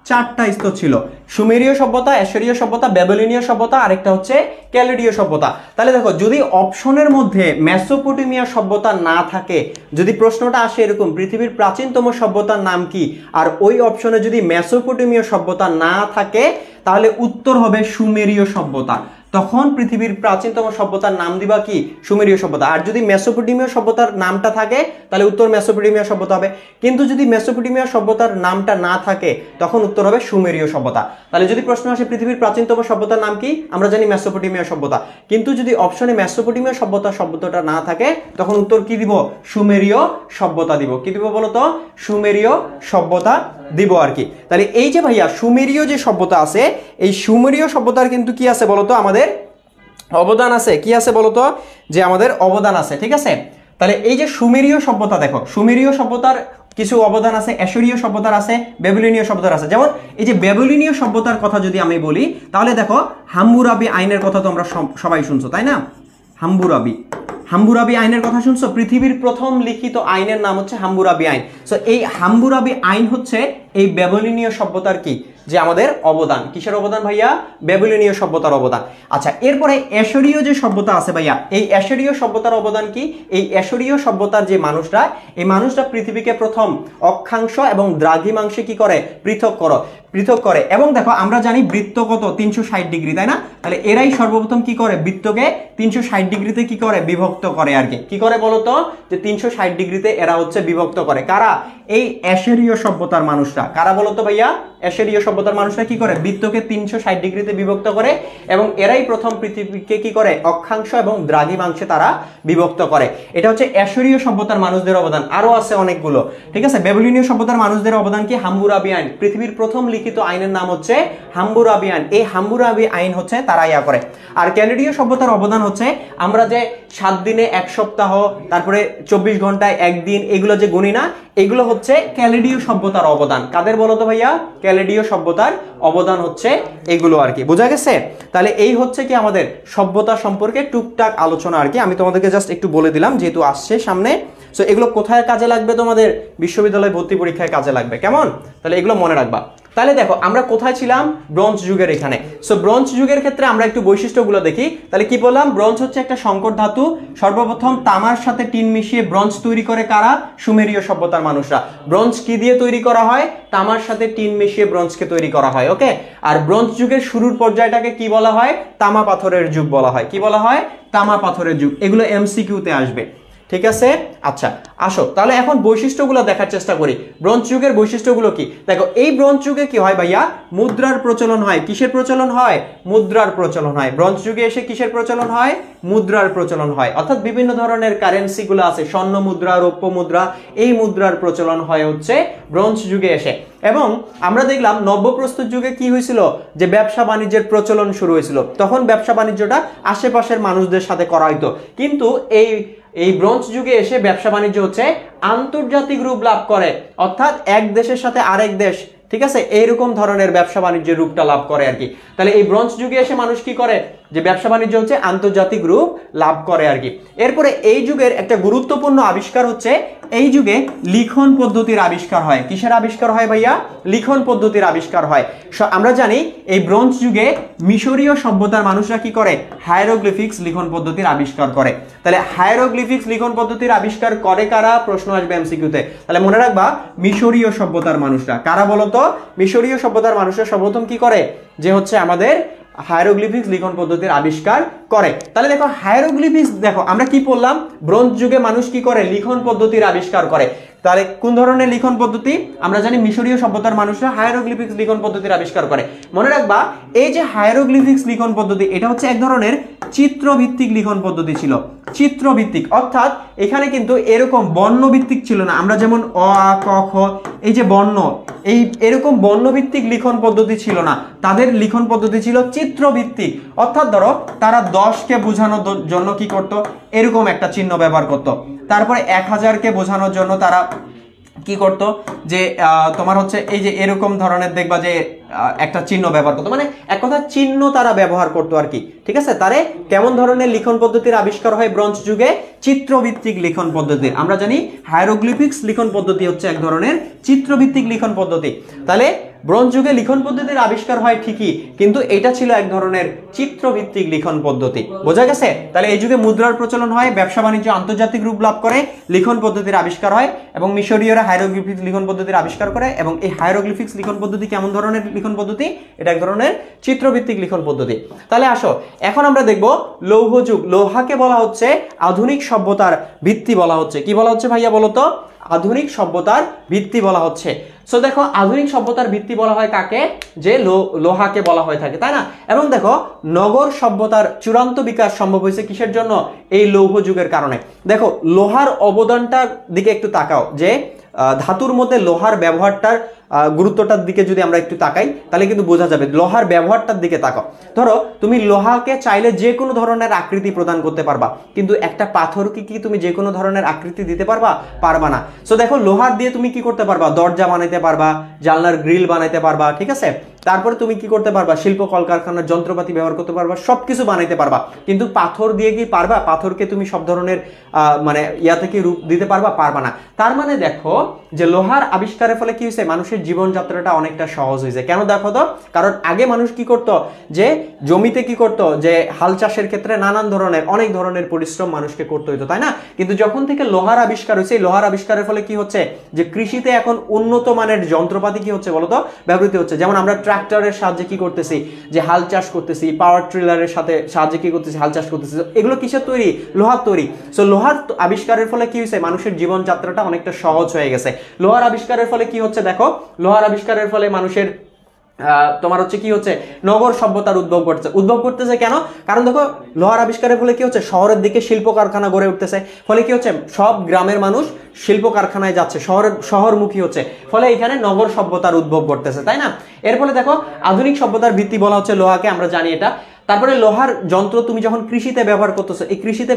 চারটা স্তর ছিল। সুমেরীয় সভ্যতা, অ্যাশরীয় সভ্যতা, ব্যাবিলনীয় সভ্যতা, আরেকটা হচ্ছে ক্যালোডীয় সভ্যতা। তাহলে দেখো যদি অপশনের মধ্যে মেসোপটেমিয়া সভ্যতা না থাকে, যদি প্রশ্নটা আসে এরকম পৃথিবীর প্রাচীনতম সভ্যতার নাম কি, আর ওই অপশনে যদি মেসোপটেমিয়া সভ্যতা না থাকে, তাহলে উত্তর হবে সুমেরীয় সভ্যতা। তখন পৃথিবীর প্রাচীনতম সভ্যতার নাম দিবা কি, সুমেরীয় সভ্যতা। আর যদি মেসোপটেমিয়া সভ্যতার নামটা থাকে, তাহলে উত্তর মেসোপটেমিয়া সভ্যতা হবে। কিন্তু যদি মেসোপটেমিয়া সভ্যতার নামটা না থাকে, তখন উত্তর হবে সুমেরীয় সভ্যতা। তাহলে যদি প্রশ্ন আসে পৃথিবীর প্রাচীনতম সভ্যতার নাম কি, আমরা জানি মেসোপটেমিয়া সভ্যতা। কিন্তু যদি অপশনে মেসোপটেমিয়া সভ্যতা শব্দটা না থাকে, তখন উত্তর কি দিব, সুমেরীয় সভ্যতা দিব। কি দিব বলতো, সুমেরীয় সভ্যতা দিব আর কি। তাহলে এই যে ভাইয়া সুমেরীয় যে সভ্যতা আছে, এই সুমেরীয় সভ্যতার কিন্তু কি আছে বলতো, আমাদের অবদান আছে। কি আছে বলতো, যে আমাদের অবদান আছে। ঠিক আছে, তাহলে এই যে সুমেরীয় সভ্যতা, দেখো সুমেরীয় সভ্যতার কিছু অবদান আছে, অ্যাশরীয় সভ্যতার আছে, ব্যাবিলনীয় সভ্যতার আছে। যেমন এই যে ব্যাবিলনীয় সভ্যতার কথা যদি আমি বলি, তাহলে দেখো হাম্মুরাবি আইনের কথা তো আমরা সবাই শুনছো, তাই না? হাম্মুরাবি, হাম্বুরাবি আইনের কথা শুনছো? পৃথিবীর প্রথম লিখিত আইনের নাম হচ্ছে হাম্বুরাবি আইন। সো এই হাম্বুরাবি আইন হচ্ছে এই ব্যাবিলনীয় সভ্যতার কি, যে আমাদের অবদান। কিসের অবদান ভাইয়া? ব্যাবিলনীয় সভ্যতার অবদান। আচ্ছা, এরপরে অ্যাশরীয় যে সভ্যতা আছে ভাইয়া, এই অ্যাশরীয় সভ্যতার অবদান কি? এই অ্যাশরীয় সভ্যতার যে মানুষরা, এই মানুষরা পৃথিবীকে প্রথম অক্ষাংশ এবং দ্রাঘিমাংশে কি করে? পৃথক করে। এবং দেখো আমরা জানি বৃত্ত কত? 360 ডিগ্রি, তাই না? তাহলে এরাই সর্বপ্রথম কি করে? বৃত্তকে 360 ডিগ্রিতে কি করে? বিভক্ত করে আর কি। কি করে বলতো? যে 360 ডিগ্রিতে এরা হচ্ছে বিভক্ত করে। কারা? এই অ্যাশরীয় সভ্যতার মানুষরা। কারা বলতো ভাইয়া? অ্যাশরীয় সভ্যতার মানুষরা কি করে? বৃত্তকে 360 ডিগ্রিতে বিভক্ত করে এবং এরাই প্রথম পৃথিবীকে কি করে? অক্ষাংশ এবং দ্রাঘিমাংশে তারা বিভক্ত করে। এটা হচ্ছে অ্যাশরীয় সভ্যতার মানুষদের অবদান। আরো আছে অনেকগুলো, ঠিক আছে? ব্যাবিলনীয় সভ্যতার মানুষদের অবদান কি? হাম্বুরাবি আইন। পৃথিবীর প্রথম লিখিত আইনের নাম হচ্ছে হাম্বুরাবি আইন। এই হাম্বুরাবি আইন হচ্ছে তারা ইয়া করে। আর ক্যালেডীয় সভ্যতার অবদান হচ্ছে আমরা যে 7 দিনে 1 সপ্তাহ, তারপরে 24 ঘন্টায় 1 দিন, এগুলো যে গুনি না, এগুলো হচ্ছে ক্যালেডীয় সভ্যতার অবদান। কাদের বলতো ভাইয়া? ক্যালেডীয় সভ্যতার অবদান হচ্ছে এগুলো আর কি। বোঝা গেছে? তাহলে এই হচ্ছে কি আমাদের সভ্যতা সম্পর্কে টুকটাক আলোচনা আর কি। আমি তোমাদেরকে জাস্ট একটু বলে দিলাম যেহেতু আসছে সামনে। সো এগুলো কোথায় কাজে লাগবে? তোমাদের বিশ্ববিদ্যালয় ভর্তি পরীক্ষায় কাজে লাগবে। কেমন? তাহলে এগুলো মনে রাখবা। তাহলে দেখো আমরা কোথায় ছিলাম? ব্রোঞ্জ যুগের এখানে। সো ব্রোঞ্জ যুগের ক্ষেত্রে আমরা একটু বৈশিষ্ট্যগুলো দেখি। তাহলে কি বললাম? ব্রোঞ্জ হচ্ছে একটা সংকর ধাতু। সর্বপ্রথম তামার সাথে টিন মিশিয়ে ব্রোঞ্জ তৈরি করে কারা? সুমেরীয় সভ্যতার মানুষরা। ব্রোঞ্জ কি দিয়ে তৈরি করা হয়? তামার সাথে টিন মিশিয়ে ব্রোঞ্জকে তৈরি করা হয়। ওকে। আর ব্রোঞ্জ যুগের শুরুর পর্যায়টাকে কি বলা হয়? তামা পাথরের যুগ বলা হয়। কি বলা হয়? তামা পাথরের যুগ। এগুলো এমসিকিউতে আসবে, ঠিক আছে? আচ্ছা, আসো তাহলে এখন বৈশিষ্ট্যগুলো দেখার চেষ্টা করি। ব্রোঞ্জ যুগের বৈশিষ্ট্যগুলো কি? দেখো, এই ব্রোঞ্জ যুগে কি হয় ভাইয়া? মুদ্রার প্রচলন হয়। কিসের প্রচলন হয়? মুদ্রার প্রচলন হয়। ব্রোঞ্জ যুগে এসে কিসের প্রচলন হয়? মুদ্রার প্রচলন হয়। অর্থাৎ বিভিন্ন ধরনের কারেন্সিগুলো আছে, স্বর্ণ মুদ্রা, রৌপ্য মুদ্রা, এই মুদ্রার প্রচলন হয় হচ্ছে ব্রোঞ্জ যুগে এসে। এবং আমরা দেখলাম নব্যপ্রস্তর যুগে কি হয়েছিল? যে ব্যবসা বাণিজ্যের প্রচলন শুরু হয়েছিল। তখন ব্যবসা বাণিজ্যটা আশেপাশের মানুষদের সাথে করা হইতো। কিন্তু এই ব্রোঞ্জ যুগে এসে ব্যবসা বাণিজ্য হচ্ছে আন্তর্জাতিক রূপ লাভ করে। অর্থাৎ এক দেশের সাথে আরেক দেশ, ঠিক আছে, এইরকম ধরনের ব্যবসা বাণিজ্যের রূপটা লাভ করে আর কি। তাহলে এই ব্রোঞ্জ যুগে এসে মানুষ কি করে? যে ব্যবসা বাণিজ্য হচ্ছে আন্তর্জাতিক রূপ লাভ করে আর কি। এরপরে এই যুগের একটা গুরুত্বপূর্ণ আবিষ্কার হচ্ছে এই যুগে লিখন পদ্ধতির আবিষ্কার হয়। কিসের আবিষ্কার হয় ভাইয়া? লিখন পদ্ধতির আবিষ্কার হয়। আমরা জানি এই ব্রোঞ্জ যুগে মিশরীয় সভ্যতার মানুষরা কি করে? হায়ারোগ্লিফিক্স লিখন পদ্ধতির আবিষ্কার করে। তাহলে হায়ারোগ্লিফিক্স লিখন পদ্ধতির আবিষ্কার করে কারা? প্রশ্ন আসবে এমসিকিউতে। তাহলে মনে রাখবা, মিশরীয় সভ্যতার মানুষরা। কারা বলতো? মিশরীয় সভ্যতার মানুষরা সর্বপ্রথম কি করে? যে হচ্ছে আমাদের হায়ারোগ্লিফিক্স লিখন পদ্ধতির আবিষ্কার করে। তাহলে দেখো হায়ারোগ্লিফিক্স, দেখো আমরা কি পড়লাম? ব্রোঞ্জ যুগে মানুষ কি করে? লিখন পদ্ধতির আবিষ্কার করে। তাহলে কোন ধরনের লিখন পদ্ধতি? আমরা জানি মিশরীয় সভ্যতার মানুষরা হায়ারোগ্লিফিক্স লিখন পদ্ধতির আবিষ্কার করে। মনে রাখবা, এই যে হায়ারোগ্লিফিক্স লিখন পদ্ধতি, এটা হচ্ছে এক ধরনের চিত্রভিত্তিক লিখন পদ্ধতি ছিল। চিত্রভিত্তিক অর্থাৎ এখানে কিন্তু এরকম বর্ণভিত্তিক ছিল না। আমরা যেমন অ, আ, ক, খ, এই যে বর্ণ, এরকম বর্ণভিত্তিক লিখন পদ্ধতি ছিল না। তাদের লিখন পদ্ধতি ছিল চিত্রভিত্তিক। অর্থাৎ ধরো তারা 10কে বোঝানোর জন্য কি করত? এরকম একটা চিহ্ন ব্যবহার করত। তারপরে 1000কে বোঝানোর জন্য তারা কি করতো? যে তোমার হচ্ছে এই যে এরকম ধরনের দেখবা যে একটা চিহ্ন ব্যবহার করতো, মানে এক কথা চিহ্ন তারা ব্যবহার করতো আর কি। ঠিক আছে? তারে কেমন ধরনের লিখন পদ্ধতির আবিষ্কার হয় ব্রোঞ্জ যুগে? চিত্রভিত্তিক লিখন পদ্ধতির। আমরা জানি হায়ারোগ্লিফিক্স লিখন পদ্ধতি হচ্ছে এক ধরনের চিত্রভিত্তিক লিখন পদ্ধতি। তাহলে ব্রোঞ্জ যুগে লিখন পদ্ধতির আবিষ্কার হয় ঠিকই, কিন্তু এটা ছিল এক ধরনের চিত্রভিত্তিক লিখন পদ্ধতি। বোঝা গেছে? তাহলে এই যুগে মুদ্রার প্রচলন হয়, ব্যবসা বাণিজ্য আন্তর্জাতিক রূপ লাভ করে, লিখন পদ্ধতির আবিষ্কার হয় এবং মিশরীয়রা হায়ারোগ্লিফিক্স লিখন পদ্ধতির আবিষ্কার করে। এবং এই হায়ারোগ্লিফিক্স লিখন পদ্ধতি কেমন ধরনের লিখন পদ্ধতি? এটা এক ধরনের চিত্রভিত্তিক লিখন পদ্ধতি। তাহলে আসো এখন আমরা দেখব লৌহ যুগ। লোহাকে বলা হচ্ছে আধুনিক সভ্যতার ভিত্তি বলা হচ্ছে। কি বলা হচ্ছে ভাইয়া বলো তো? আধুনিক সভ্যতার ভিত্তি বলা হচ্ছে। সো দেখো, আধুনিক সভ্যতার ভিত্তি বলা হয় কাকে? যে লোহাকে বলা হয়ে থাকে, তাই না? এবং দেখো, নগর সভ্যতার চূড়ান্ত বিকাশ সম্ভব হয়েছে কিসের জন্য? এই লৌহ যুগের কারণে। দেখো, লোহার অবদানটার দিকে একটু তাকাও, যে ধাতুর মধ্যে লোহার ব্যবহারটার গুরুত্বটার দিকে যদি আমরা একটু তাকাই, তাহলে কিন্তু বোঝা যাবে। লোহার ব্যবহারটার দিকে তাকাও। ধরো তুমি লোহাকে চাইলে যে কোনো ধরনের আকৃতি প্রদান করতে পারবা, কিন্তু একটা পাথরকে কি তুমি যে কোনো ধরনের আকৃতি দিতে পারবা? পারবা না। সো দেখো, লোহার দিয়ে তুমি কি করতে পারবা? দরজা বানাইতে পারবা, জানলার গ্রিল বানাইতে পারবা, ঠিক আছে? তারপরে তুমি কি করতে পারবা, শিল্প কলকারখানার যন্ত্রপাতি ব্যবহার করতে পারবা, সবকিছু বানাইতে পারবা। কিন্তু পাথর দিয়ে কি পারবা? পাথরকে তুমি সব ধরনের মানে ইয়া থেকে রূপ দিতে পারবা? পারবা না। তার মানে দেখো যে লোহার আবিষ্কারের ফলে কি হয়েছে, মানুষের জীবনযাত্রাটা অনেকটা সহজ হয়েছে। কেন দেখো তো, কারণ আগে মানুষ কি করতো, যে জমিতে কি করতো, যে হাল চাষের ক্ষেত্রে নানান ধরনের অনেক ধরনের পরিশ্রম মানুষকে করতে হইতো, তাই না? কিন্তু যখন থেকে লোহার আবিষ্কার হয়েছে, লোহার আবিষ্কারের ফলে কি হচ্ছে, যে কৃষিতে এখন উন্নত মানের যন্ত্রপাতি কি হচ্ছে বলতো, ব্যবহৃত হচ্ছে। যেমন আমরা ট্রাক্টরের সাহায্যে কি করতেছি, যে হাল চাষ করতেছি, পাওয়ার ট্রিলারের সাহায্যে কি করতেছি, হাল চাষ করতেছি। এগুলো কিসের তৈরি? লোহার তৈরি। সো লোহার আবিষ্কারের ফলে কি হয়েছে, মানুষের জীবনযাত্রাটা অনেকটা সহজ হয়ে গেছে। লোহার আবিষ্কারের ফলে কি হচ্ছে দেখো, লোহার আবিষ্কারের ফলে মানুষের তোমার হচ্ছে কি হচ্ছে, নগর সভ্যতার উদ্ভব করতেছে। কেন? কারণ দেখো লোহার আবিষ্কারের ফলে কি হচ্ছে, শহরের দিকে শিল্প কারখানা গড়ে উঠতেছে। ফলে কি হচ্ছে, সব গ্রামের মানুষ শিল্প কারখানায় যাচ্ছে, শহরমুখী হচ্ছে। ফলে এখানে নগর সভ্যতার উদ্ভব করতেছে, তাই না? এর ফলে দেখো আধুনিক সভ্যতার ভিত্তি বলা হচ্ছে লোহাকে, আমরা জানি এটা। তারপরে লোহার যন্ত্র তুমি যখন কৃষিতে ব্যবহার করতেছো, এই কৃষিতে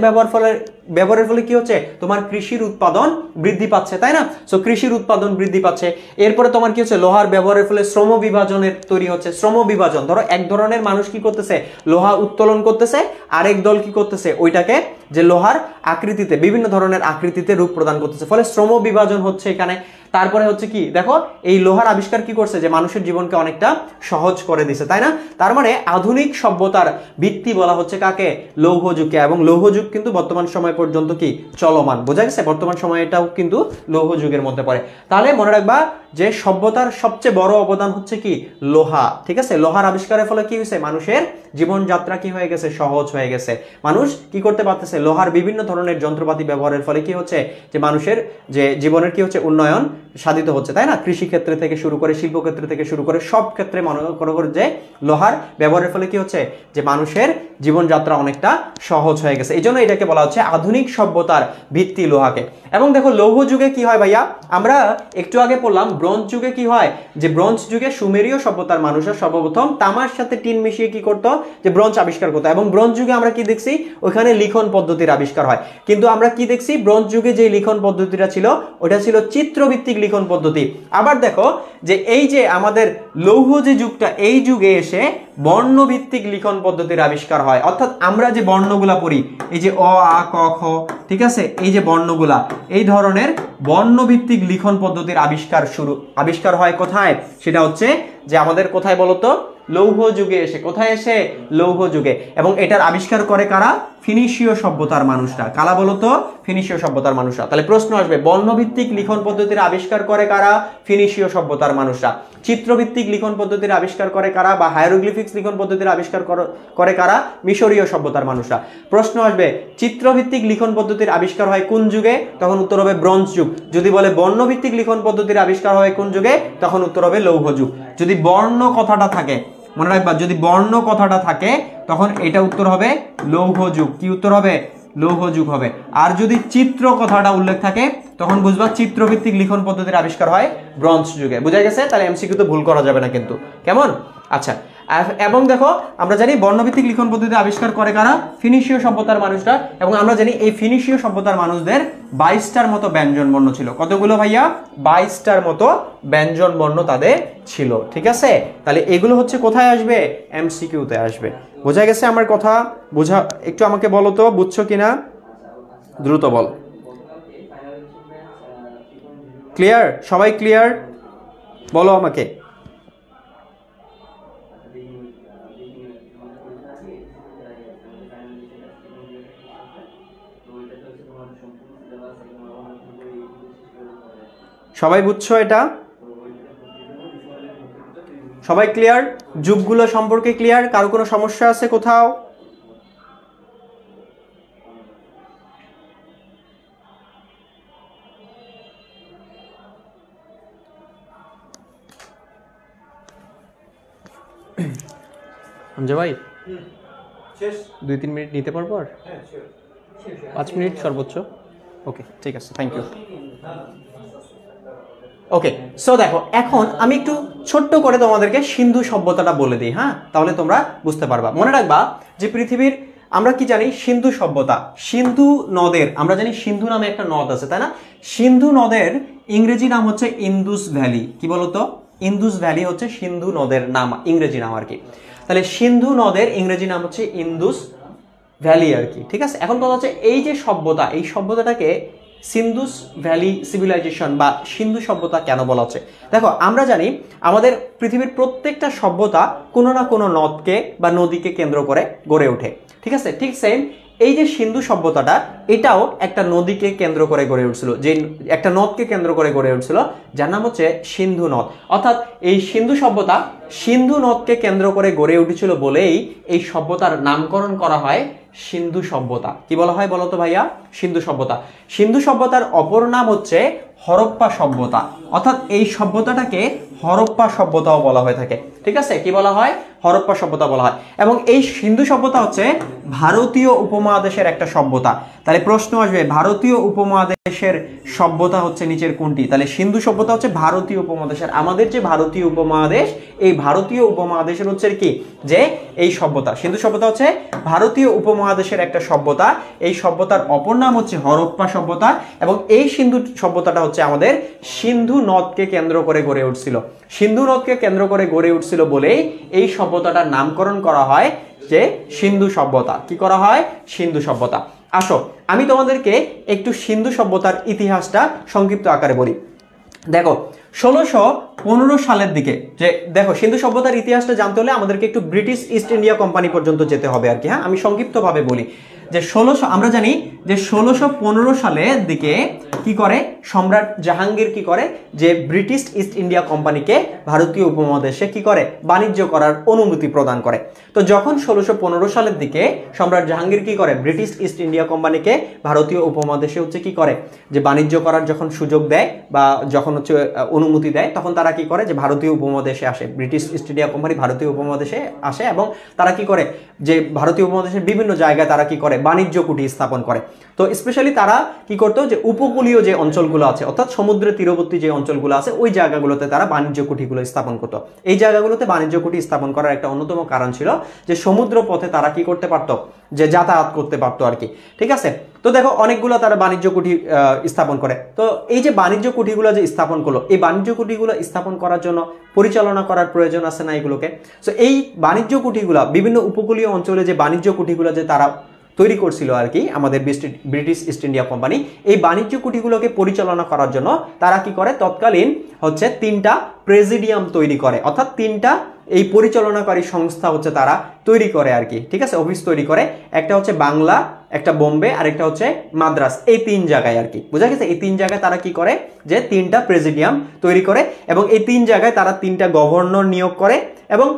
ব্যবহারের ফলে কি হচ্ছে, তোমার কৃষির উৎপাদন বৃদ্ধি পাচ্ছে, তাই না? সো কৃষির উৎপাদন বৃদ্ধি পাচ্ছে। এরপরে তোমার কি হচ্ছে, লোহার ব্যবহারের ফলে শ্রম বিভাজনের তৈরি হচ্ছে। শ্রম বিভাজন, ধরো এক ধরনের মানুষ কি করতেছে, লোহা উত্তোলন করতেছে, আরেক দল কি করতেছে, ওইটাকে যে লোহার আকৃতিতে, বিভিন্ন ধরনের আকৃতিতে রূপ প্রদান করতেছে। ফলে শ্রম বিভাজন হচ্ছে এখানে। তারপরে হচ্ছে কি দেখো, এই লোহার আবিষ্কার কি করছে, যে মানুষের জীবনকে অনেকটা সহজ করে দিছে, তাই না? তার মানে আধুনিক সভ্যতার ভিত্তি বলা হচ্ছে কাকে, লৌহ যুগকে। এবং লৌহ যুগ কিন্তু বর্তমান সময় পর্যন্ত কি চলমান, বোঝা গেছে? বর্তমান সময়টাও কিন্তু লৌহ যুগের মধ্যে পড়ে। তাহলে মনে রাখবা যে সভ্যতার সবচেয়ে বড় অবদান হচ্ছে কি, লোহা, ঠিক আছে? লোহার আবিষ্কারের ফলে কি হয়েছে, মানুষের জীবনযাত্রা কি হয়ে গেছে, সহজ হয়ে গেছে। মানুষ কি করতে পারতেছে, লোহার বিভিন্ন ধরনের যন্ত্রপাতি ব্যবহারের ফলে কি হচ্ছে, যে মানুষের যে জীবনের কি হচ্ছে, উন্নয়ন সাধিত হচ্ছে, তাই না? কৃষি ক্ষেত্রে থেকে শুরু করে, শিল্প ক্ষেত্রে থেকে শুরু করে সব ক্ষেত্রে মনে করো যে লোহার ব্যবহারের ফলে কি হচ্ছে, যে মানুষের জীবনযাত্রা অনেকটা সহজ হয়ে গেছে। এই জন্য এটাকে বলা হচ্ছে আধুনিক সভ্যতার ভিত্তি লোহাকে। এবং দেখো লৌহ যুগে কি হয় ভাইয়া, আমরা একটু আগে পড়লাম ব্রোঞ্জ যুগে কি হয়, যে ব্রোঞ্জ যুগে সুমেরীয় সভ্যতার মানুষরা সর্বপ্রথম তামার সাথে টিন মিশিয়ে কি করতো, যে ব্রোঞ্জ আবিষ্কার করতো। এবং ব্রোঞ্জ যুগে আমরা কি দেখছি, ওখানে লিখন পদ্ধতির আবিষ্কার হয়। কিন্তু আমরা কি দেখছি, ব্রোঞ্জ যুগে যে লিখন পদ্ধতিটা ছিল, ওটা ছিল চিত্রভিত্তিক লিখন পদ্ধতি। আবার দেখো যে এই যে আমাদের লৌহ যে যুগটা, এই যুগে এসে বর্ণভিত্তিক লিখন পদ্ধতির আবিষ্কার হয়। অর্থাৎ আমরা যে বর্ণগুলা পড়ি, এই যে অ আ ক খ, ঠিক আছে, এই যে বর্ণগুলা, এই ধরনের বর্ণভিত্তিক লিখন পদ্ধতির আবিষ্কার হয় কোথায়, সেটা হচ্ছে যে আমাদের কোথায় বলতো, লৌহ যুগে এসে। কোথায় এসে? লৌহ যুগে। এবং এটার আবিষ্কার করে কারা? ফিনিশীয় সভ্যতার মানুষরা। কারা বলতো? ফিনিশীয় সভ্যতার মানুষরা। তাহলে প্রশ্ন আসবে, বর্ণভিত্তিক লিখন পদ্ধতির আবিষ্কার করে কারা? ফিনিশীয় সভ্যতার মানুষরা। চিত্রভিত্তিক লিখন পদ্ধতির আবিষ্কার করে কারা, বা হায়ারোগ্লিফিক্স লিখন পদ্ধতির আবিষ্কার করে কারা? মিশরীয় সভ্যতার মানুষরা। প্রশ্ন আসবে, চিত্রভিত্তিক লিখন পদ্ধতির আবিষ্কার হয় কোন যুগে? তখন উত্তর হবে ব্রোঞ্জ যুগ। যদি বলে বর্ণভিত্তিক লিখন পদ্ধতির আবিষ্কার হয় কোন যুগে? তখন উত্তর হবে লৌহ যুগ। যদি বর্ণ কথাটা থাকে, মনে রাখবা, যদি বর্ণ কথাটা থাকে তখন এটা উত্তর হবে লৌহ যুগ। কি উত্তর হবে? লৌহ যুগ হবে। আর যদি চিত্র কথাটা উল্লেখ থাকে তখন বুঝবা চিত্রভিত্তিক লিখন পদ্ধতির আবিষ্কার হয় ব্রোঞ্জ যুগে। বুঝা গেছে? তাহলে এমসিকিউ তো ভুল করা যাবে না কিন্তু, কেমন? আচ্ছা, এবং দেখো আমরা জানি বর্ণভিত্তিক লিখন পদ্ধতি আবিষ্কার করে কারা? ফিনিশীয় সভ্যতার মানুষরা। এবং আমরা জানি এই ফিনিশীয় সভ্যতার মানুষদের 22টার মতো ব্যঞ্জন বর্ণ ছিল। কতগুলো ভাইয়া? 22টার মতো ব্যঞ্জন বর্ণ তাদের ছিল, ঠিক আছে? তাহলে এগুলো হচ্ছে কোথায় আসবে? এমসিকিউতে আসবে। বোঝা গেছে আমার কথা? বোঝা একটু আমাকে বলো তো, বুঝছো কিনা? দ্রুত বল। ক্লিয়ার? সবাই ক্লিয়ার? বলো আমাকে। সবাই বুঝছো এটা? সবাই ক্লিয়ার? যুগগুলো সম্পর্কে ক্লিয়ার? কারো কোনো সমস্যা আছে কোথাও? হামজা ভাই, 2-3 মিনিট নিতে পারবো? আর 5 মিনিট সর্বোচ্চ। ওকে, ঠিক আছে, থ্যাংক ইউ। ওকে, সো দেখো এখন আমি একটু ছোট্ট করে তোমাদেরকে সিন্ধু সভ্যতাটা বলে দিই, হ্যাঁ? তাহলে তোমরা বুঝতে পারবা। মনে রাখবা যে পৃথিবীর আমরা কি জানি, সিন্ধু সভ্যতা, সিন্ধু নদের, আমরা জানি সিন্ধু নামে একটা নদ আছে, তাই না? সিন্ধু নদের ইংরেজি নাম হচ্ছে ইন্দুস ভ্যালি। কি বলতো? ইন্দুস ভ্যালি হচ্ছে সিন্ধু নদের নাম, ইংরেজি নাম আর কি। তাহলে সিন্ধু নদের ইংরেজি নাম হচ্ছে ইন্দুস ভ্যালি আর কি, ঠিক আছে। এখন কথা হচ্ছে এই যে সভ্যতা, এই সভ্যতাটাকে সিন্ধুস ভ্যালি সিভিলাইজেশন বা সিন্ধু সভ্যতা কেন বলা হচ্ছে? দেখো আমরা জানি আমাদের পৃথিবীর প্রত্যেকটা সভ্যতা কোনো না কোনো নদকে বা নদীকে কেন্দ্র করে গড়ে ওঠে, ঠিক আছে। ঠিক সেম এই যে সিন্ধু সভ্যতাটা, এটাও একটা নদীকে কেন্দ্র করে গড়ে উঠছিল, যে একটা নদকে কেন্দ্র করে গড়ে উঠছিল, যার নাম হচ্ছে সিন্ধু নদ। অর্থাৎ এই সিন্ধু সভ্যতা সিন্ধু নদকে কেন্দ্র করে গড়ে উঠেছিল বলেই এই সভ্যতার নামকরণ করা হয় সিন্ধু সভ্যতা। কি বলা হয় বলতো ভাইয়া? সিন্ধু সভ্যতা। সিন্ধু সভ্যতার অপর নাম হচ্ছে হরপ্পা সভ্যতা, অর্থাৎ এই সভ্যতাটাকে হরপ্পা সভ্যতাও বলা হয়ে থাকে, ঠিক আছে। কি বলা হয়? হরপ্পা সভ্যতা বলা হয়। এবং এই সিন্ধু সভ্যতা হচ্ছে ভারতীয় উপমহাদেশের একটা সভ্যতা। তাহলে প্রশ্ন আসবে, ভারতীয় উপমহাদেশের সভ্যতা হচ্ছে নিচের কোনটি? তাহলে সিন্ধু সভ্যতা হচ্ছে ভারতীয় উপমহাদেশের, আমাদের যে ভারতীয় উপমহাদেশ, এই ভারতীয় উপমহাদেশের হচ্ছে কি যে এই সভ্যতা, সিন্ধু সভ্যতা হচ্ছে ভারতীয় উপমহাদেশের একটা সভ্যতা। এই সভ্যতার অপর নাম হচ্ছে হরপ্পা সভ্যতা। এবং এই সিন্ধু সভ্যতাটা হচ্ছে আমাদের সিন্ধু নদকে কেন্দ্র করে গড়ে উঠছিল, সিন্ধু নদকে কেন্দ্র করে গড়ে উঠছিল বলেই এই সভ্যতাটার নামকরণ করা হয় যে সিন্ধু সভ্যতা। কি করা হয়? সিন্ধু সভ্যতা। আসো আমি তোমাদেরকে একটু সিন্ধু সভ্যতার ইতিহাসটা সংক্ষিপ্ত আকারে বলি। দেখো 1615 সালের দিকে, যে দেখো সিন্ধু সভ্যতার ইতিহাসটা জানতে হলে আমাদেরকে একটু ব্রিটিশ ইস্ট ইন্ডিয়া কোম্পানি পর্যন্ত যেতে হবে আর কি। হ্যাঁ, আমি সংক্ষিপ্তভাবে বলি যে আমরা জানি যে 1615 সালের দিকে কি করে সম্রাট জাহাঙ্গীর কি করে, যে ব্রিটিশ ইস্ট ইন্ডিয়া কোম্পানিকে ভারতীয় উপমহাদেশে কি করে বাণিজ্য করার অনুমতি প্রদান করে। তো যখন 1615 সালের দিকে সম্রাট জাহাঙ্গীর কি করে, ব্রিটিশ ইস্ট ইন্ডিয়া কোম্পানিকে ভারতীয় উপমহাদেশে হচ্ছে কি করে যে বাণিজ্য করার যখন সুযোগ দেয় বা যখন হচ্ছে অনুমতি দেয়, তখন তারা কি করে যে ভারতীয় উপমহাদেশে আসে, ব্রিটিশ ইস্ট ইন্ডিয়া কোম্পানি ভারতীয় উপমহাদেশে আসে এবং তারা কি করে যে ভারতীয় উপমহাদেশের বিভিন্ন জায়গায় তারা কি করে বাণিজ্য কুঠি স্থাপন করে। তো স্পেশালি তারা কি করতো যে উপকূলীয় যে অঞ্চলগুলো আছে, অর্থাৎ সমুদ্রের তীরবর্তী যে অঞ্চলগুলো আছে, ওই জায়গাগুলোতে তারা বাণিজ্য কুঠিগুলো স্থাপন করতো। এই জায়গাগুলোতে বাণিজ্য কুঠি স্থাপন করার একটা অন্যতম কারণ ছিল যে সমুদ্র পথে তারা কি করতে পারতো, যে যাতায়াত করতে পারতো আর কি, ঠিক আছে। তো দেখো অনেকগুলো তারা বাণিজ্য কুঠি স্থাপন করে। তো এই যে বাণিজ্য কুঠিগুলো যে স্থাপন করলো, এই বাণিজ্য কুঠিগুলো স্থাপন করার জন্য পরিচালনা করার প্রয়োজন আছে না এগুলোকে। তো এই বাণিজ্য কুঠিগুলো বিভিন্ন উপকূলীয় অঞ্চলে যে বাণিজ্য কুঠিগুলো যে তারা তৈরি করছিল আর কি আমাদের ব্রিটিশ ইস্ট ইন্ডিয়া কোম্পানি, এই বাণিজ্য কুঠিগুলোকে পরিচালনা করার জন্য তারা কি করে তৎকালীন হচ্ছে 3টা প্রেসিডিয়াম তৈরি করে, অর্থাৎ 3টা এই পরিচালনাকারী সংস্থা হচ্ছে তারা তৈরি করে আর কি, ঠিক আছে, অফিস তৈরি করে। একটা হচ্ছে বাংলা, একটা বোম্বে, আর একটা হচ্ছে মাদ্রাস, এই 3 জায়গায় আর কি, বোঝা গেছে। এই 3 জায়গায় তারা কি করে যে 3টা প্রেসিডিয়াম তৈরি করে এবং এই 3 জায়গায় তারা 3টা গভর্নর নিয়োগ করে এবং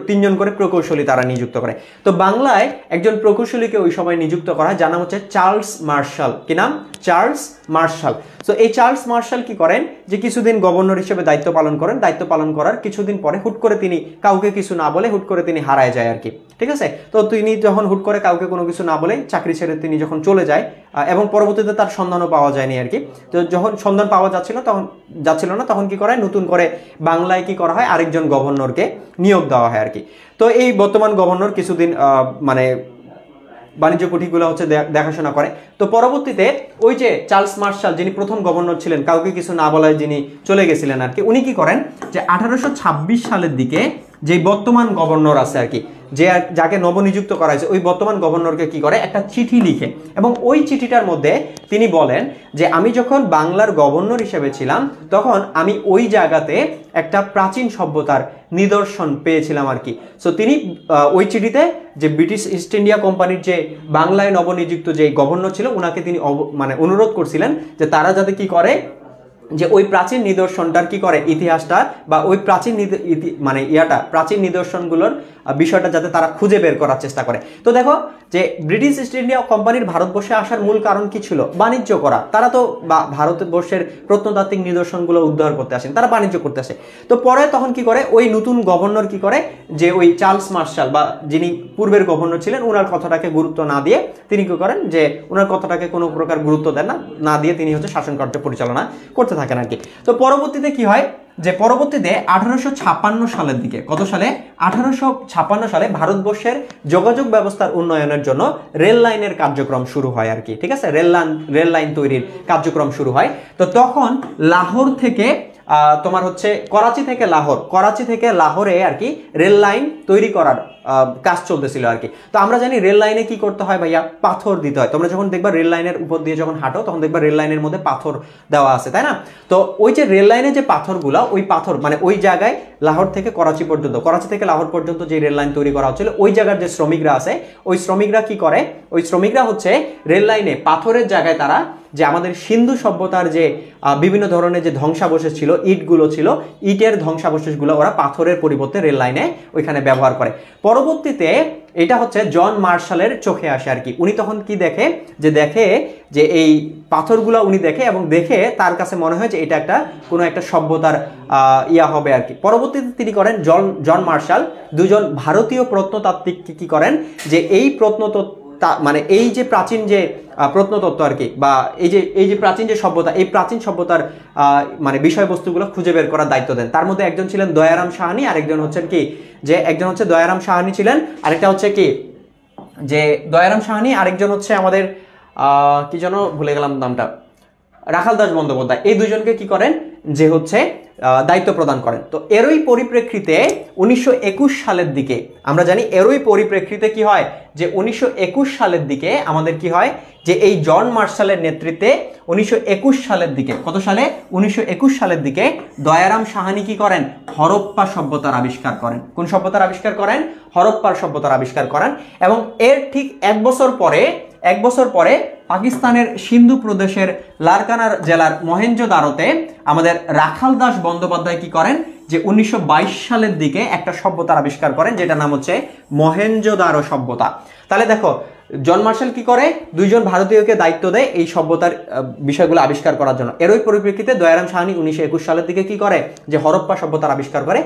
তিনজন করে প্রকৌশলী তারা নিযুক্ত করে। তো বাংলায় একজন প্রকৌশলীকে ওই সময় নিযুক্ত করা হয়, যার নাম হচ্ছে চার্লস মার্শাল। কি নাম? Charles Marshall. তো এই চার্লস মার্শাল কি করেন যে কিছুদিন গভর্নর হিসেবে দায়িত্ব পালন করেন, দায়িত্ব পালন করার কিছুদিন পরে হুট করে তিনি কাউকে কিছু না বলে হুট করে তিনি হারায় যায় আর কি, ঠিক আছে। তো তিনি যখন হুট করে কাউকে কোনো কিছু না বলে চাকরি ছেড়ে তিনি যখন চলে যায় এবং পরবর্তীতে তার সন্ধানও পাওয়া যায়নি আর কি। তো যখন সন্ধান পাওয়া যাচ্ছিল না তখন কি করা হয়, নতুন করে বাংলায় কি করা হয় আরেকজন গভর্নরকে নিয়োগ দেওয়া হয় আর কি। তো এই বর্তমান গভর্নর কিছুদিন মানে বাণিজ্য কুঠিগুলো হচ্ছে দেখাশোনা করে। তো পরবর্তীতে ওই যে চার্লস মার্শাল যিনি প্রথম গভর্নর ছিলেন, কাউকে কিছু না বলায় যিনি চলে গেছিলেন আর কি, উনি কি করেন যে 1826 সালের দিকে যে বর্তমান গভর্নর আছে আর কি, যাকে নবনিযুক্ত করা হয়েছে, ওই বর্তমান গভর্নরকে কি করে একটা চিঠি লিখে এবং ওই চিঠিটার মধ্যে তিনি বলেন যে আমি যখন বাংলার গভর্নর হিসেবে ছিলাম তখন আমি ওই জায়গাতে একটা প্রাচীন সভ্যতার নিদর্শন পেয়েছিলাম আর কি। সো তিনি ওই চিঠিতে যে ব্রিটিশ ইস্ট ইন্ডিয়া কোম্পানির যে বাংলায় নবনিযুক্ত যে গভর্নর ছিল ওনাকে তিনি মানে অনুরোধ করছিলেন যে তারা যাতে কি করে যে ওই প্রাচীন নিদর্শনটার কি করে ইতিহাসটা বা ওই প্রাচীন মানে প্রাচীন নিদর্শনগুলোর বিষয়টা যাতে তারা খুঁজে বের করার চেষ্টা করে। তো দেখো যে ব্রিটিশ ইস্ট ইন্ডিয়া কোম্পানির ভারতবর্ষে আসার মূল কারণ কি ছিল? বাণিজ্য করা। তারা তো ভারতবর্ষের প্রত্নতাত্ত্বিক নিদর্শনগুলো উদ্ধার করতে আসেন, তারা বাণিজ্য করতে আসে। তো পরে তখন কি করে ওই নতুন গভর্নর কি করে যে ওই চার্লস মার্শাল বা যিনি পূর্বের গভর্নর ছিলেন ওনার কথাটাকে গুরুত্ব না দিয়ে তিনি কি করেন যে ওনার কথাটাকে কোনো প্রকার গুরুত্ব দেন না দিয়ে তিনি হচ্ছে শাসনকার্য পরিচালনা করতে থাকেন আর কি। তো পরবর্তীতে কি হয় যে পরবর্তীতে 1856 সালের দিকে, কত সালে? 1856 সালে ভারতবর্ষের যোগাযোগ ব্যবস্থার উন্নয়নের জন্য রেল লাইনের কার্যক্রম শুরু হয় আর কি, ঠিক আছে। রেল লাইন তৈরির কার্যক্রম শুরু হয়। তো তখন লাহোর থেকে তোমার হচ্ছে করাচি থেকে লাহোরে আর কি রেল লাইন তৈরি করার কাজ চলতেছিল আর কি। তো আমরা জানি রেল লাইনে কি করতে হয় ভাইয়া, পাথর দিতে হয়। তোমরা যখন দেখবা রেল লাইনের উপর দিয়ে যখন হাঁটো তখন দেখবা রেল লাইনের মধ্যে পাথর দেওয়া আছে, তাই না? তো ওই যে রেল লাইনে যে পাথরগুলো, ওই পাথর মানে ওই জায়গায় লাহোর থেকে করাচি পর্যন্ত, করাচি থেকে লাহোর পর্যন্ত যে রেল লাইন তৈরি করা হচ্ছিল, ওই জায়গার যে শ্রমিকরা আছে, ওই শ্রমিকরা কি করে, ওই শ্রমিকরা হচ্ছে রেল লাইনে পাথরের জায়গায় তারা যে আমাদের সিন্ধু সভ্যতার যে বিভিন্ন ধরনের যে ধ্বংসাবশেষ ছিল, ইটগুলো ছিল, ইটের ধ্বংসাবশেষগুলো ওরা পাথরের পরিবর্তে রেল লাইনে ওইখানে ব্যবহার করে। পরবর্তীতে এটা হচ্ছে জন মার্শালের চোখে আসে আর কি। উনি তখন কি দেখে যে এই পাথরগুলো উনি দেখে, এবং দেখে তার কাছে মনে হয় যে এটা একটা কোনো একটা সভ্যতার ইয়া হবে আর কি। পরবর্তীতে তিনি করেন জন মার্শাল দুজন ভারতীয় প্রত্নতাত্ত্বিক কি করেন, যে এই মানে এই যে প্রাচীন যে প্রত্নতত্ত্ব আর কি, বা এই যে প্রাচীন যে সভ্যতা, এই প্রাচীন সভ্যতার মানে বিষয়বস্তুগুলো খুঁজে বের করার দায়িত্ব দেন। তার মধ্যে একজন ছিলেন দয়ারাম সাহানি, আরেকজন হচ্ছেন কি, যে একজন হচ্ছে দয়ারাম সাহানি ছিলেন, আরেকটা হচ্ছে কি যে দয়ারাম সাহানি, আরেকজন হচ্ছে আমাদের কি যেন ভুলে গেলাম নামটা, রাখাল দাস বন্দ্যোপাধ্যায়। এই দুজনকে কি করেন, যে হচ্ছে দায়িত্ব প্রদান করেন। তো এরই পরিপ্রেক্ষিতে 1921 সালের দিকে আমরা জানি, এরই পরিপ্রেক্ষিতে কি হয়, যে 1921 সালের দিকে আমাদের কি হয়, যে এই জন মার্শালের নেতৃত্বে 1921 সালের দিকে, কত সালে, 1921 সালের দিকে দয়ারাম সাহানি কি করেন, হরপ্পা সভ্যতার আবিষ্কার করেন। কোন সভ্যতার আবিষ্কার করেন? হরপ্পার সভ্যতার আবিষ্কার করেন। এবং এর ঠিক এক বছর পরে পাকিস্তানের সিন্ধু প্রদেশের লারকানা জেলার মহেঞ্জোদারোতে আমাদের রাখাল দাস বন্দ্যোপাধ্যায় কি করেন, যে 1922 সালের দিকে একটা সভ্যতার আবিষ্কার করেন, যেটা নাম হচ্ছে মহেঞ্জোদারো সভ্যতা। তাহলে দেখো জন মার্শাল কি করে, দুইজন ভারতীয়কে দায়িত্ব দেয় এই সভ্যতার বিষয়গুলো আবিষ্কার করার জন্য। এরই পরিপ্রেক্ষিতে দয়ারাম সাহানি 1921 সালের দিকে কি করে, যে হরপ্পা সভ্যতার আবিষ্কার করে।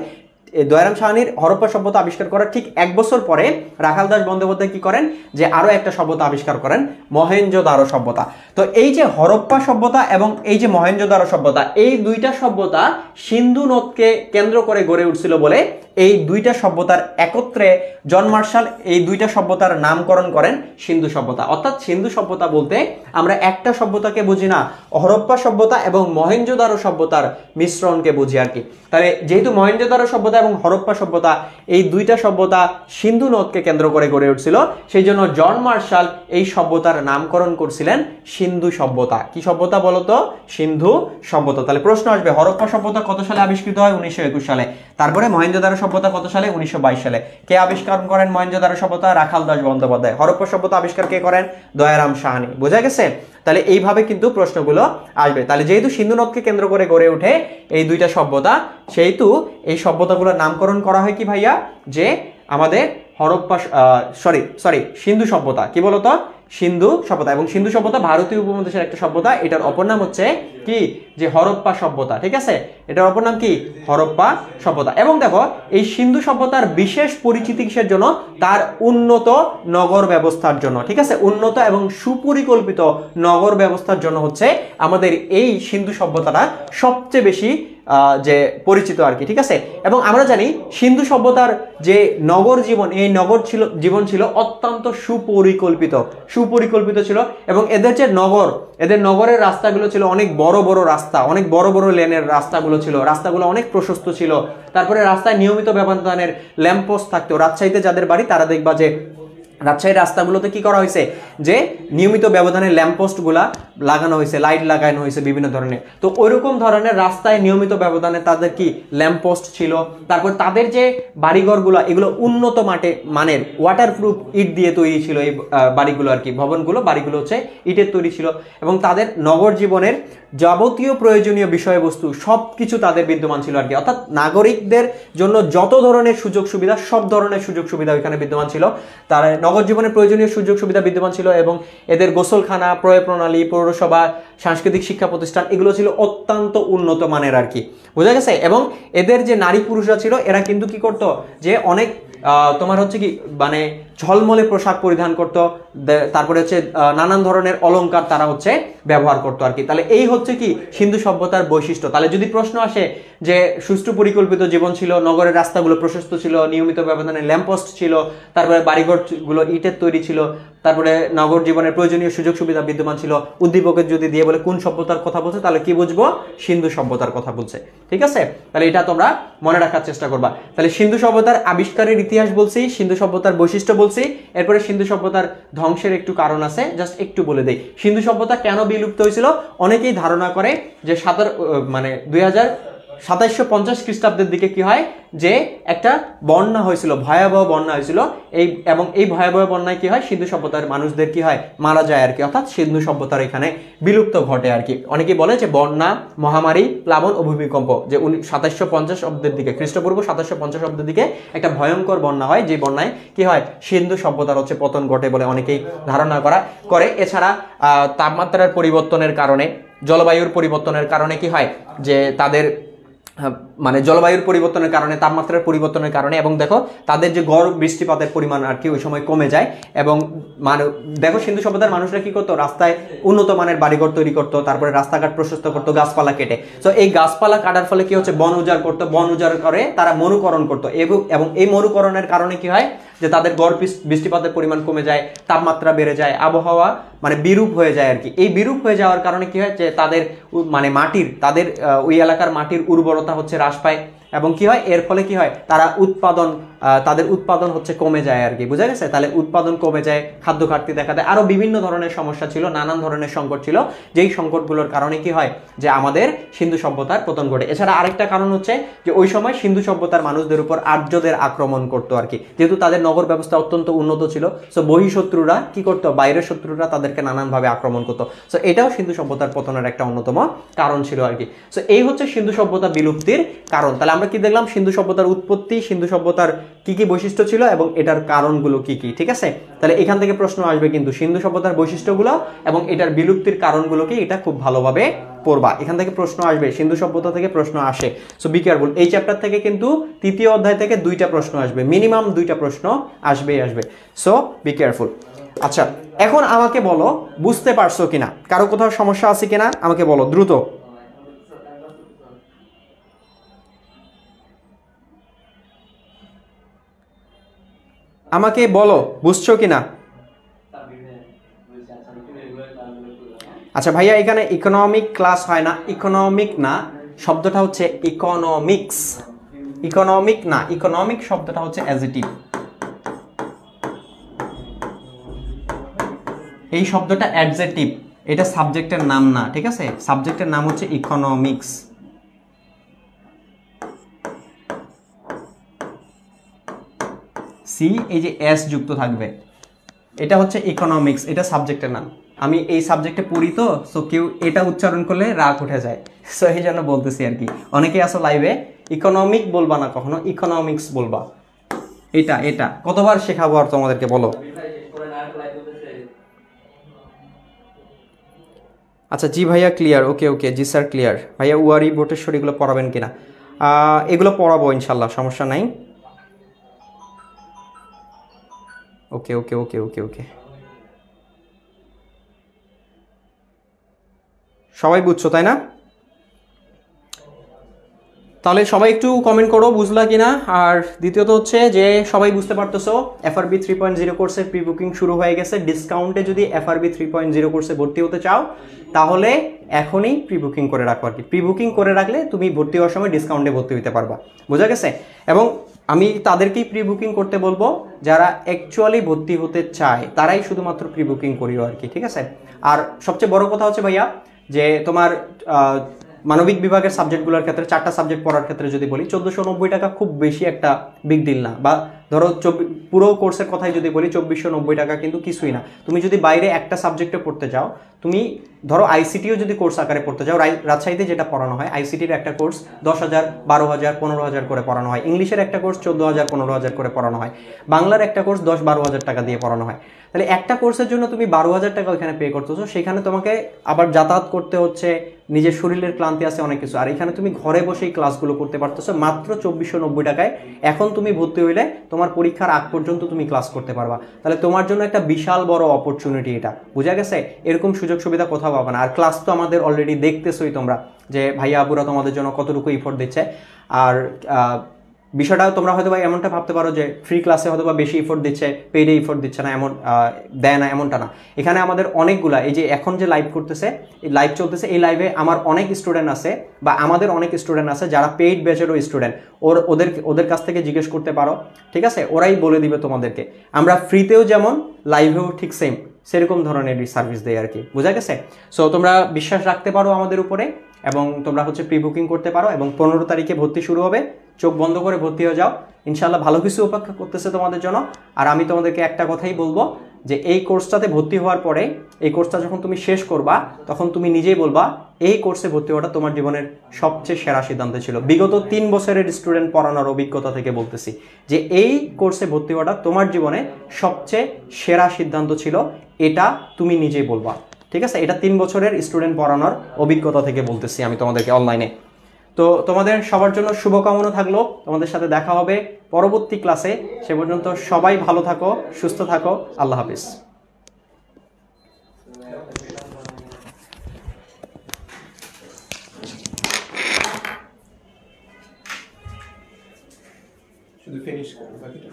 দয়ারাম সাহানির হরপ্পা সভ্যতা আবিষ্কার করার ঠিক এক বছর পরে রাখাল দাস বন্দ্যোপাধ্যায় কি করেন, যে আরো একটা সভ্যতা আবিষ্কার করেন, মহেঞ্জোদারো সভ্যতা। তো এই যে হরপ্পা সভ্যতা এবং এই যে মহেঞ্জোদারো সভ্যতা, এই দুইটা সভ্যতা সিন্ধু নদকে কেন্দ্র করে গড়ে উঠছিল বলে এই দুইটা সভ্যতার একত্রে জন মার্শাল এই দুইটা সভ্যতার নামকরণ করেন সিন্ধু সভ্যতা। অর্থাৎ সিন্ধু সভ্যতা বলতে আমরা একটা সভ্যতাকে বুঝি না, হরপ্পা সভ্যতা এবং মহেঞ্জোদারো সভ্যতার মিশ্রণকে বুঝি আর কি। তাহলে যেহেতু মহেঞ্জোদারো সভ্যতা এবং হরপ্পা সভ্যতা এই দুইটা সভ্যতা সিন্ধু নদকে কেন্দ্র করে গড়ে উঠছিল, সেই জন্য জন মার্শাল এই সভ্যতার নামকরণ করছিলেন সিন্ধু সভ্যতা। কি সভ্যতা বলতো? সিন্ধু সভ্যতা। তাহলে প্রশ্ন আসবে, হরপ্পা সভ্যতা কত সালে আবিষ্কৃত হয়? 1921 সালে। তারপরে মহেঞ্জোদারো সভ্যতা কত সালে? 1922 সালে। কে আবিষ্কার করেন মহেঞ্জোদারো সভ্যতা? রাখাল দাস বন্দ্যোপাধ্যায়। হরপ্পা সভ্যতা আবিষ্কার কে করেন? দয়ারাম সাহানি। বোঝা গেছে? তাহলে এইভাবে কিন্তু প্রশ্নগুলো আসবে। তাহলে যেহেতু সিন্ধু নদকে কেন্দ্র করে গড়ে ওঠে এই দুইটা সভ্যতা, সেহেতু এই সভ্যতাগুলোর নামকরণ করা হয় কি ভাইয়া, যে আমাদের হরপ্পা সিন্ধু সভ্যতা। কি বলতো? সিন্ধু সভ্যতা। এবং সিন্ধু সভ্যতা ভারতীয় উপমহাদেশের একটা সভ্যতা। এটার অপর নাম হচ্ছে কি, যে হরপ্পা সভ্যতা। ঠিক আছে, এটার অপর নাম কি? হরপ্পা সভ্যতা। এবং দেখো এই সিন্ধু সভ্যতার বিশেষ পরিচিতি কিসের জন্য? তার উন্নত নগর ব্যবস্থার জন্য। ঠিক আছে, উন্নত এবং সুপরিকল্পিত নগর ব্যবস্থার জন্য হচ্ছে আমাদের এই সিন্ধু সভ্যতাটা সবচেয়ে বেশি যে পরিচিত আর কি। ঠিক আছে, এবং আমরা জানি সিন্ধু সভ্যতার যে নগর জীবন, এই নগর জীবন ছিল অত্যন্ত সুপরিকল্পিত ছিল। এবং এদের যে এদের নগরের রাস্তাগুলো ছিল অনেক বড় বড় রাস্তা, অনেক বড় বড় লেনের রাস্তাগুলো ছিল, রাস্তাগুলো অনেক প্রশস্ত ছিল। তারপরে রাস্তায় নিয়মিত ব্যবধানের ল্যাম্পপোস্ট থাকতো। রাজশাহীতে যাদের বাড়ি তারা দেখবা যে রাজশাহীর রাস্তাগুলোতে কি করা হয়েছে, যে নিয়মিত ব্যবধানের ল্যাম্পপোস্টগুলা লাগানো হয়েছে, লাইট লাগানো হয়েছে বিভিন্ন ধরনের। তো ওইরকম ধরনের রাস্তায় নিয়মিত ব্যবধানে তাদের কি ল্যাম্পপোস্ট ছিল। তারপর তাদের যে বাড়িঘরগুলো, এগুলো উন্নত মানের ওয়াটারপ্রুফ ইট দিয়ে তৈরি ছিল। এই বাড়িগুলো আর কি, বাড়িগুলো হচ্ছে ইটের তৈরি ছিল। এবং তাদের নগর জীবনের যাবতীয় প্রয়োজনীয় বিষয়বস্তু সবকিছু তাদের বিদ্যমান ছিল আর কি। অর্থাৎ নাগরিকদের জন্য যত ধরনের সুযোগ সুবিধা, সব ধরনের সুযোগ সুবিধা ওইখানে বিদ্যমান ছিল। তার নগর জীবনের প্রয়োজনীয় সুযোগ সুবিধা বিদ্যমান ছিল। এবং এদের গোসলখানা, প্রয় প্রণালী, পৌরসভা, সাংস্কৃতিক শিক্ষা প্রতিষ্ঠান, এগুলো ছিল অত্যন্ত উন্নত মানের আর কি। বোঝা গেছে? এবং এদের যে নারী পুরুষরা ছিল, এরা কিন্তু কি করতো, যে অনেক তোমার হচ্ছে কি, মানে ঝলমলে পোশাক পরিধান করত, তারপরে হচ্ছে নানান ধরনের অলংকার তারা হচ্ছে ব্যবহার করতো আর কি। তাহলে এই হচ্ছে কি সিন্ধু সভ্যতার বৈশিষ্ট্য। তাহলে যদি প্রশ্ন আসে যে সুষ্ঠু পরিকল্পিত জীবন ছিল, নগরের রাস্তাগুলো প্রশস্ত ছিল, নিয়মিত ব্যবধানে ল্যাম্পপোস্ট ছিল, তারপরে বাড়িঘরগুলো ইটের তৈরি ছিল, তারপরে নগর জীবনের প্রয়োজনীয় সুযোগ সুবিধা বিদ্যমান ছিল। উদ্দীপকের যদি দিয়ে বলে কোন সভ্যতার কথা বলছে, তাহলে কি বুঝবো? সিন্ধু সভ্যতার কথা বলছে। ঠিক আছে, তাহলে এটা তোমরা মনে রাখার চেষ্টা করবা। তাহলে সিন্ধু সভ্যতার আবিষ্কারের ইতিহাস বলছি, সিন্ধু সভ্যতার বৈশিষ্ট্য বলছি, এরপরে সিন্ধু সভ্যতার ধ্বংসের একটু কারণ আছে, জাস্ট একটু বলে দেই। সিন্ধু সভ্যতা কেন বিলুপ্ত হয়েছিল? অনেকেই ধারণা করে যে 2750 খ্রিস্টাব্দের দিকে কি হয় যে একটা বন্যা হয়েছিল, ভয়াবহ বন্যা হয়েছিল, এই ভয়াবহ বন্যায় কি হয়, সিন্ধু সভ্যতার মানুষদের কি হয়, মারা যায় আর কি, অর্থাৎ সিন্ধু সভ্যতার এখানে বিলুপ্ত ঘটে আর কি। অনেকেই বলে যে বন্যা, মহামারী, প্লাবন ও ভূমিকম্প, যে 2750 অব্দের দিকে, খ্রিস্টপূর্ব 2750 অব্দের দিকে একটা ভয়ঙ্কর বন্যা হয়, যে বন্যায় কি হয়, সিন্ধু সভ্যতার হচ্ছে পতন ঘটে বলে অনেকেই ধারণা করে। এছাড়া তাপমাত্রার পরিবর্তনের কারণে, জলবায়ুর পরিবর্তনের কারণে কি হয় যে তাদের মানে জলবায়ুর পরিবর্তনের কারণে, তাপমাত্রার পরিবর্তনের কারণে, এবং দেখো তাদের যে গড় বৃষ্টিপাতের পরিমাণ আর কি ওই সময় কমে যায়। এবং মানে দেখো সিন্ধু সভ্যতার মানুষরা কি করতো, রাস্তায় উন্নত মানের বাড়িঘর তৈরি করতো, তারপরে রাস্তাঘাট প্রশস্ত করতো গাছপালা কেটে। তো এই গাছপালা কাটার ফলে কি হচ্ছে, বন উজাড় করতো, বন উজাড় করে তারা মরুকরণ করতো, এবং এই মরুকরণের কারণে কি হয় যে তাদের গড় বৃষ্টিপাতের পরিমাণ কমে যায়, তাপমাত্রা বেড়ে যায়, আবহাওয়া মানে বিরূপ হয়ে যায় আর কি। এই বিরূপ হয়ে যাওয়ার কারণে কি হয় যে তাদের মানে তাদের ওই এলাকার মাটির উর্বরতা হচ্ছে হ্রাস পায়, এবং কি হয় এর ফলে কি হয়, তাদের উৎপাদন হচ্ছে কমে যায় আর কি, বুঝা গেছে? তাহলে উৎপাদন কমে যায়, খাদ্য ঘাটতি দেখা দেয়, আরো বিভিন্ন ধরনের সমস্যা ছিল, নানান ধরনের সংকট ছিল, যেই সংকটগুলোর কারণে কি হয় যে আমাদের সিন্ধু সভ্যতার পতন ঘটে। এছাড়া আরেকটা কারণ হচ্ছে যে ওই সময় সিন্ধু সভ্যতার মানুষদের উপর আর্যদের আক্রমণ করতো আর কি, যেহেতু তাদের নগর ব্যবস্থা অত্যন্ত উন্নত ছিল। সো বহিঃশত্রুরা কি করতো, বাইরের শত্রুরা তাদেরকে নানানভাবে আক্রমণ করতো। সো এটাও সিন্ধু সভ্যতার পতনের একটা অন্যতম কারণ ছিল আর কি। সো এই হচ্ছে সিন্ধু সভ্যতা বিলুপ্তির কারণ। তাহলে আমরা কি দেখলাম, সিন্ধু সভ্যতার উৎপত্তি, সিন্ধু সভ্যতার কি কি বৈশিষ্ট্য ছিল এবং এটার কারণগুলো কি কি। ঠিক আছে, তাহলে এখান থেকে প্রশ্ন আসবে কিন্তু সিন্ধু সভ্যতার বৈশিষ্ট্যগুলো এবং এটার বিলুপ্তির কারণগুলো কি, এটা খুব ভালোভাবে পড়বা। এখান থেকে প্রশ্ন আসবে, সিন্ধু সভ্যতা থেকে প্রশ্ন আসে। So be careful. এই চ্যাপ্টার থেকে কিন্তু তৃতীয় অধ্যায় থেকে 2টা প্রশ্ন আসবে, মিনিমাম 2টা প্রশ্ন আসবে। So be careful. আচ্ছা, এখন আমাকে বলো বুঝতে পারছো কিনা, কারো কোথাও সমস্যা আছে কিনা আমাকে বলো দ্রুত। আমাকে বলো বুঝছো কিনা। আচ্ছা ভাইয়া, এখানে ইকোনমিক ক্লাস হয় না, ইকোনমিক না, শব্দটা হচ্ছে ইকোনমিক্স। ইকোনমিক না, ইকোনমিক শব্দটা হচ্ছে অ্যাডজেক্টিভ। এই শব্দটা অ্যাডজেক্টিভ, এটা সাবজেক্টের নাম না। ঠিক আছে, সাবজেক্টের নাম হচ্ছে ইকোনমিক্স। সি এই যে এস যুক্ত থাকবে, এটা হচ্ছে ইকোনমিক্স, এটা সাবজেক্টের নাম। আমি এই সাবজেক্টে পড়ি তো, সো কেউ এটা উচ্চারণ করলে রাগ উঠে যায়, সো এই জন্য বলতেছি আর কি। অনেকে আসো লাইভে, ইকোনমিক বলবা না কখনো, ইকোনমিক্স বলবা। এটা কতবার শেখাবো আর তোমাদেরকে, বলো। আচ্ছা জি ভাইয়া ক্লিয়ার, ওকে জি স্যার ক্লিয়ার। ভাইয়া ওয়ারি বটেশ্বর এগুলো পড়াবেন কিনা? এগুলো পড়াবো ইনশাল্লাহ, সমস্যা নাই। ওকে সবাই বুঝছো তাই না? তাহলে সবাই একটু কমেন্ট করো বুঝলা কিনা। আর দ্বিতীয়ত হচ্ছে যে সবাই বুঝতে পারতেছো FRB 3.0 কোর্সের প্রি বুকিং শুরু হয়ে গেছে। ডিসকাউন্টে যদি FRB 3.0 কোর্সে ভর্তি হতে চাও তাহলে এখনই প্রি বুকিং করে রাখো আর কি। প্রি বুকিং করে রাখলে তুমি ভর্তি হওয়ার সময় ডিসকাউন্টে ভর্তি হতে পারবা, বোঝা গেছে? এবং আমি তাদেরকেই প্রি বুকিং করতে বলবো যারা অ্যাকচুয়ালি ভর্তি হতে চায়, তারাই শুধুমাত্র প্রি বুকিং করিও আর কি, ঠিক আছে? আর সবচেয়ে বড় কথা হচ্ছে ভাইয়া যে তোমার মানবিক বিভাগের সাবজেক্টগুলোর ক্ষেত্রে 4টা সাবজেক্ট পড়ার ক্ষেত্রে যদি বলি 1490 টাকা খুব বেশি একটা বিগ ডিল না, বা ধরো পুরো কোর্সের কথাই যদি বলি 2490 টাকা কিন্তু কিছুই না। তুমি যদি বাইরে একটা সাবজেক্টে পড়তে যাও, তুমি ধরো আইসিটিও যদি কোর্স আকারে পড়তে যাও, রাজশাহীতে যেটা পড়ানো হয় আইসিটির একটা কোর্স 10,000, 12,000, 15,000 করে পড়ানো হয়। ইংলিশের একটা কোর্স 14,000, 15,000 করে পড়ানো হয়। বাংলার একটা কোর্স 10-12,000 টাকা দিয়ে পড়ানো হয়। তাহলে একটা কোর্সের জন্য তুমি 12,000 টাকা ওইখানে পে করতেছো, সেখানে তোমাকে আবার যাতায়াত করতে হচ্ছে, নিজের শরীরের ক্লান্তি আছে, অনেক কিছু। আর এখানে তুমি ঘরে বসেই ক্লাসগুলো করতে পারতেছো মাত্র 2490 টাকায়। এখন তুমি ভর্তি হইলে তোমার পরীক্ষার আগ পর্যন্ত তুমি ক্লাস করতে পারবা। তাহলে তোমার জন্য একটা বিশাল বড় অপরচুনিটি এটা, বুঝা গেছে? এরকম সুযোগ সুবিধা কোথাও পাবে না। আর ক্লাস তো আমাদের অলরেডি দেখতেছোই তোমরা যে ভাইয়া আপুরা তোমাদের জন্য কতটুকু ইফোর্ট দিচ্ছে। আর বিষয়টাও তোমরা হয়তো বা এমনটা ভাবতে পারো যে ফ্রি ক্লাসে হয়তো বা বেশি ইফোর্ট দিচ্ছে, পেইডে ইফোর্ট দিচ্ছে না, এমন দেয় না, এমনটা না। এখানে আমাদের অনেকগুলা, এই যে এখন যে লাইভ করতেছে, এই লাইভ চলতেছে, এই লাইভে আমার অনেক স্টুডেন্ট আছে বা আমাদের অনেক স্টুডেন্ট আছে যারা পেইড ব্যাচেরও স্টুডেন্ট। ওদের কাছ থেকে জিজ্ঞেস করতে পারো, ঠিক আছে? ওরাই বলে দিবে তোমাদেরকে। আমরা ফ্রিতেও যেমন, লাইভেও ঠিক সেরকম ধরনের সার্ভিস দেয় আর কি, বোঝা গেছে? সো তোমরা বিশ্বাস রাখতে পারো আমাদের উপরে, এবং তোমরা হচ্ছে প্রি বুকিং করতে পারো। এবং 15 তারিখে ভর্তি শুরু হবে, চোখ বন্ধ করে ভর্তি হয়ে যাও। ইনশাল্লাহ ভালো কিছু অপেক্ষা করতেছে তোমাদের জন্য। আর আমি তোমাদেরকে একটা কথাই বলবো যে এই কোর্সটাতে ভর্তি হওয়ার পরে, এই কোর্সটা যখন তুমি শেষ করবা, তখন তুমি নিজেই বলবা এই কোর্সে ভর্তি হওয়াটা তোমার জীবনের সবচেয়ে সেরা সিদ্ধান্ত ছিল। বিগত 3 বছরের স্টুডেন্ট পড়ানোর অভিজ্ঞতা থেকে বলতেছি যে এই কোর্সে ভর্তি হওয়াটা তোমার জীবনে সবচেয়ে সেরা সিদ্ধান্ত ছিল, এটা তুমি নিজেই বলবা, ঠিক আছে? এটা 3 বছরের স্টুডেন্ট পড়ানোর অভিজ্ঞতা থেকে বলতেছি আমি তোমাদেরকে অনলাইনে। তো তোমাদের সবার জন্য শুভকামনা থাকলো। তোমাদের সাথে দেখা হবে পরবর্তী ক্লাসে। সে পর্যন্ত সবাই ভালো থাকো, সুস্থ থাকো। আল্লাহ হাফিজ। শুধু ফিনিশ করো, বাকিটা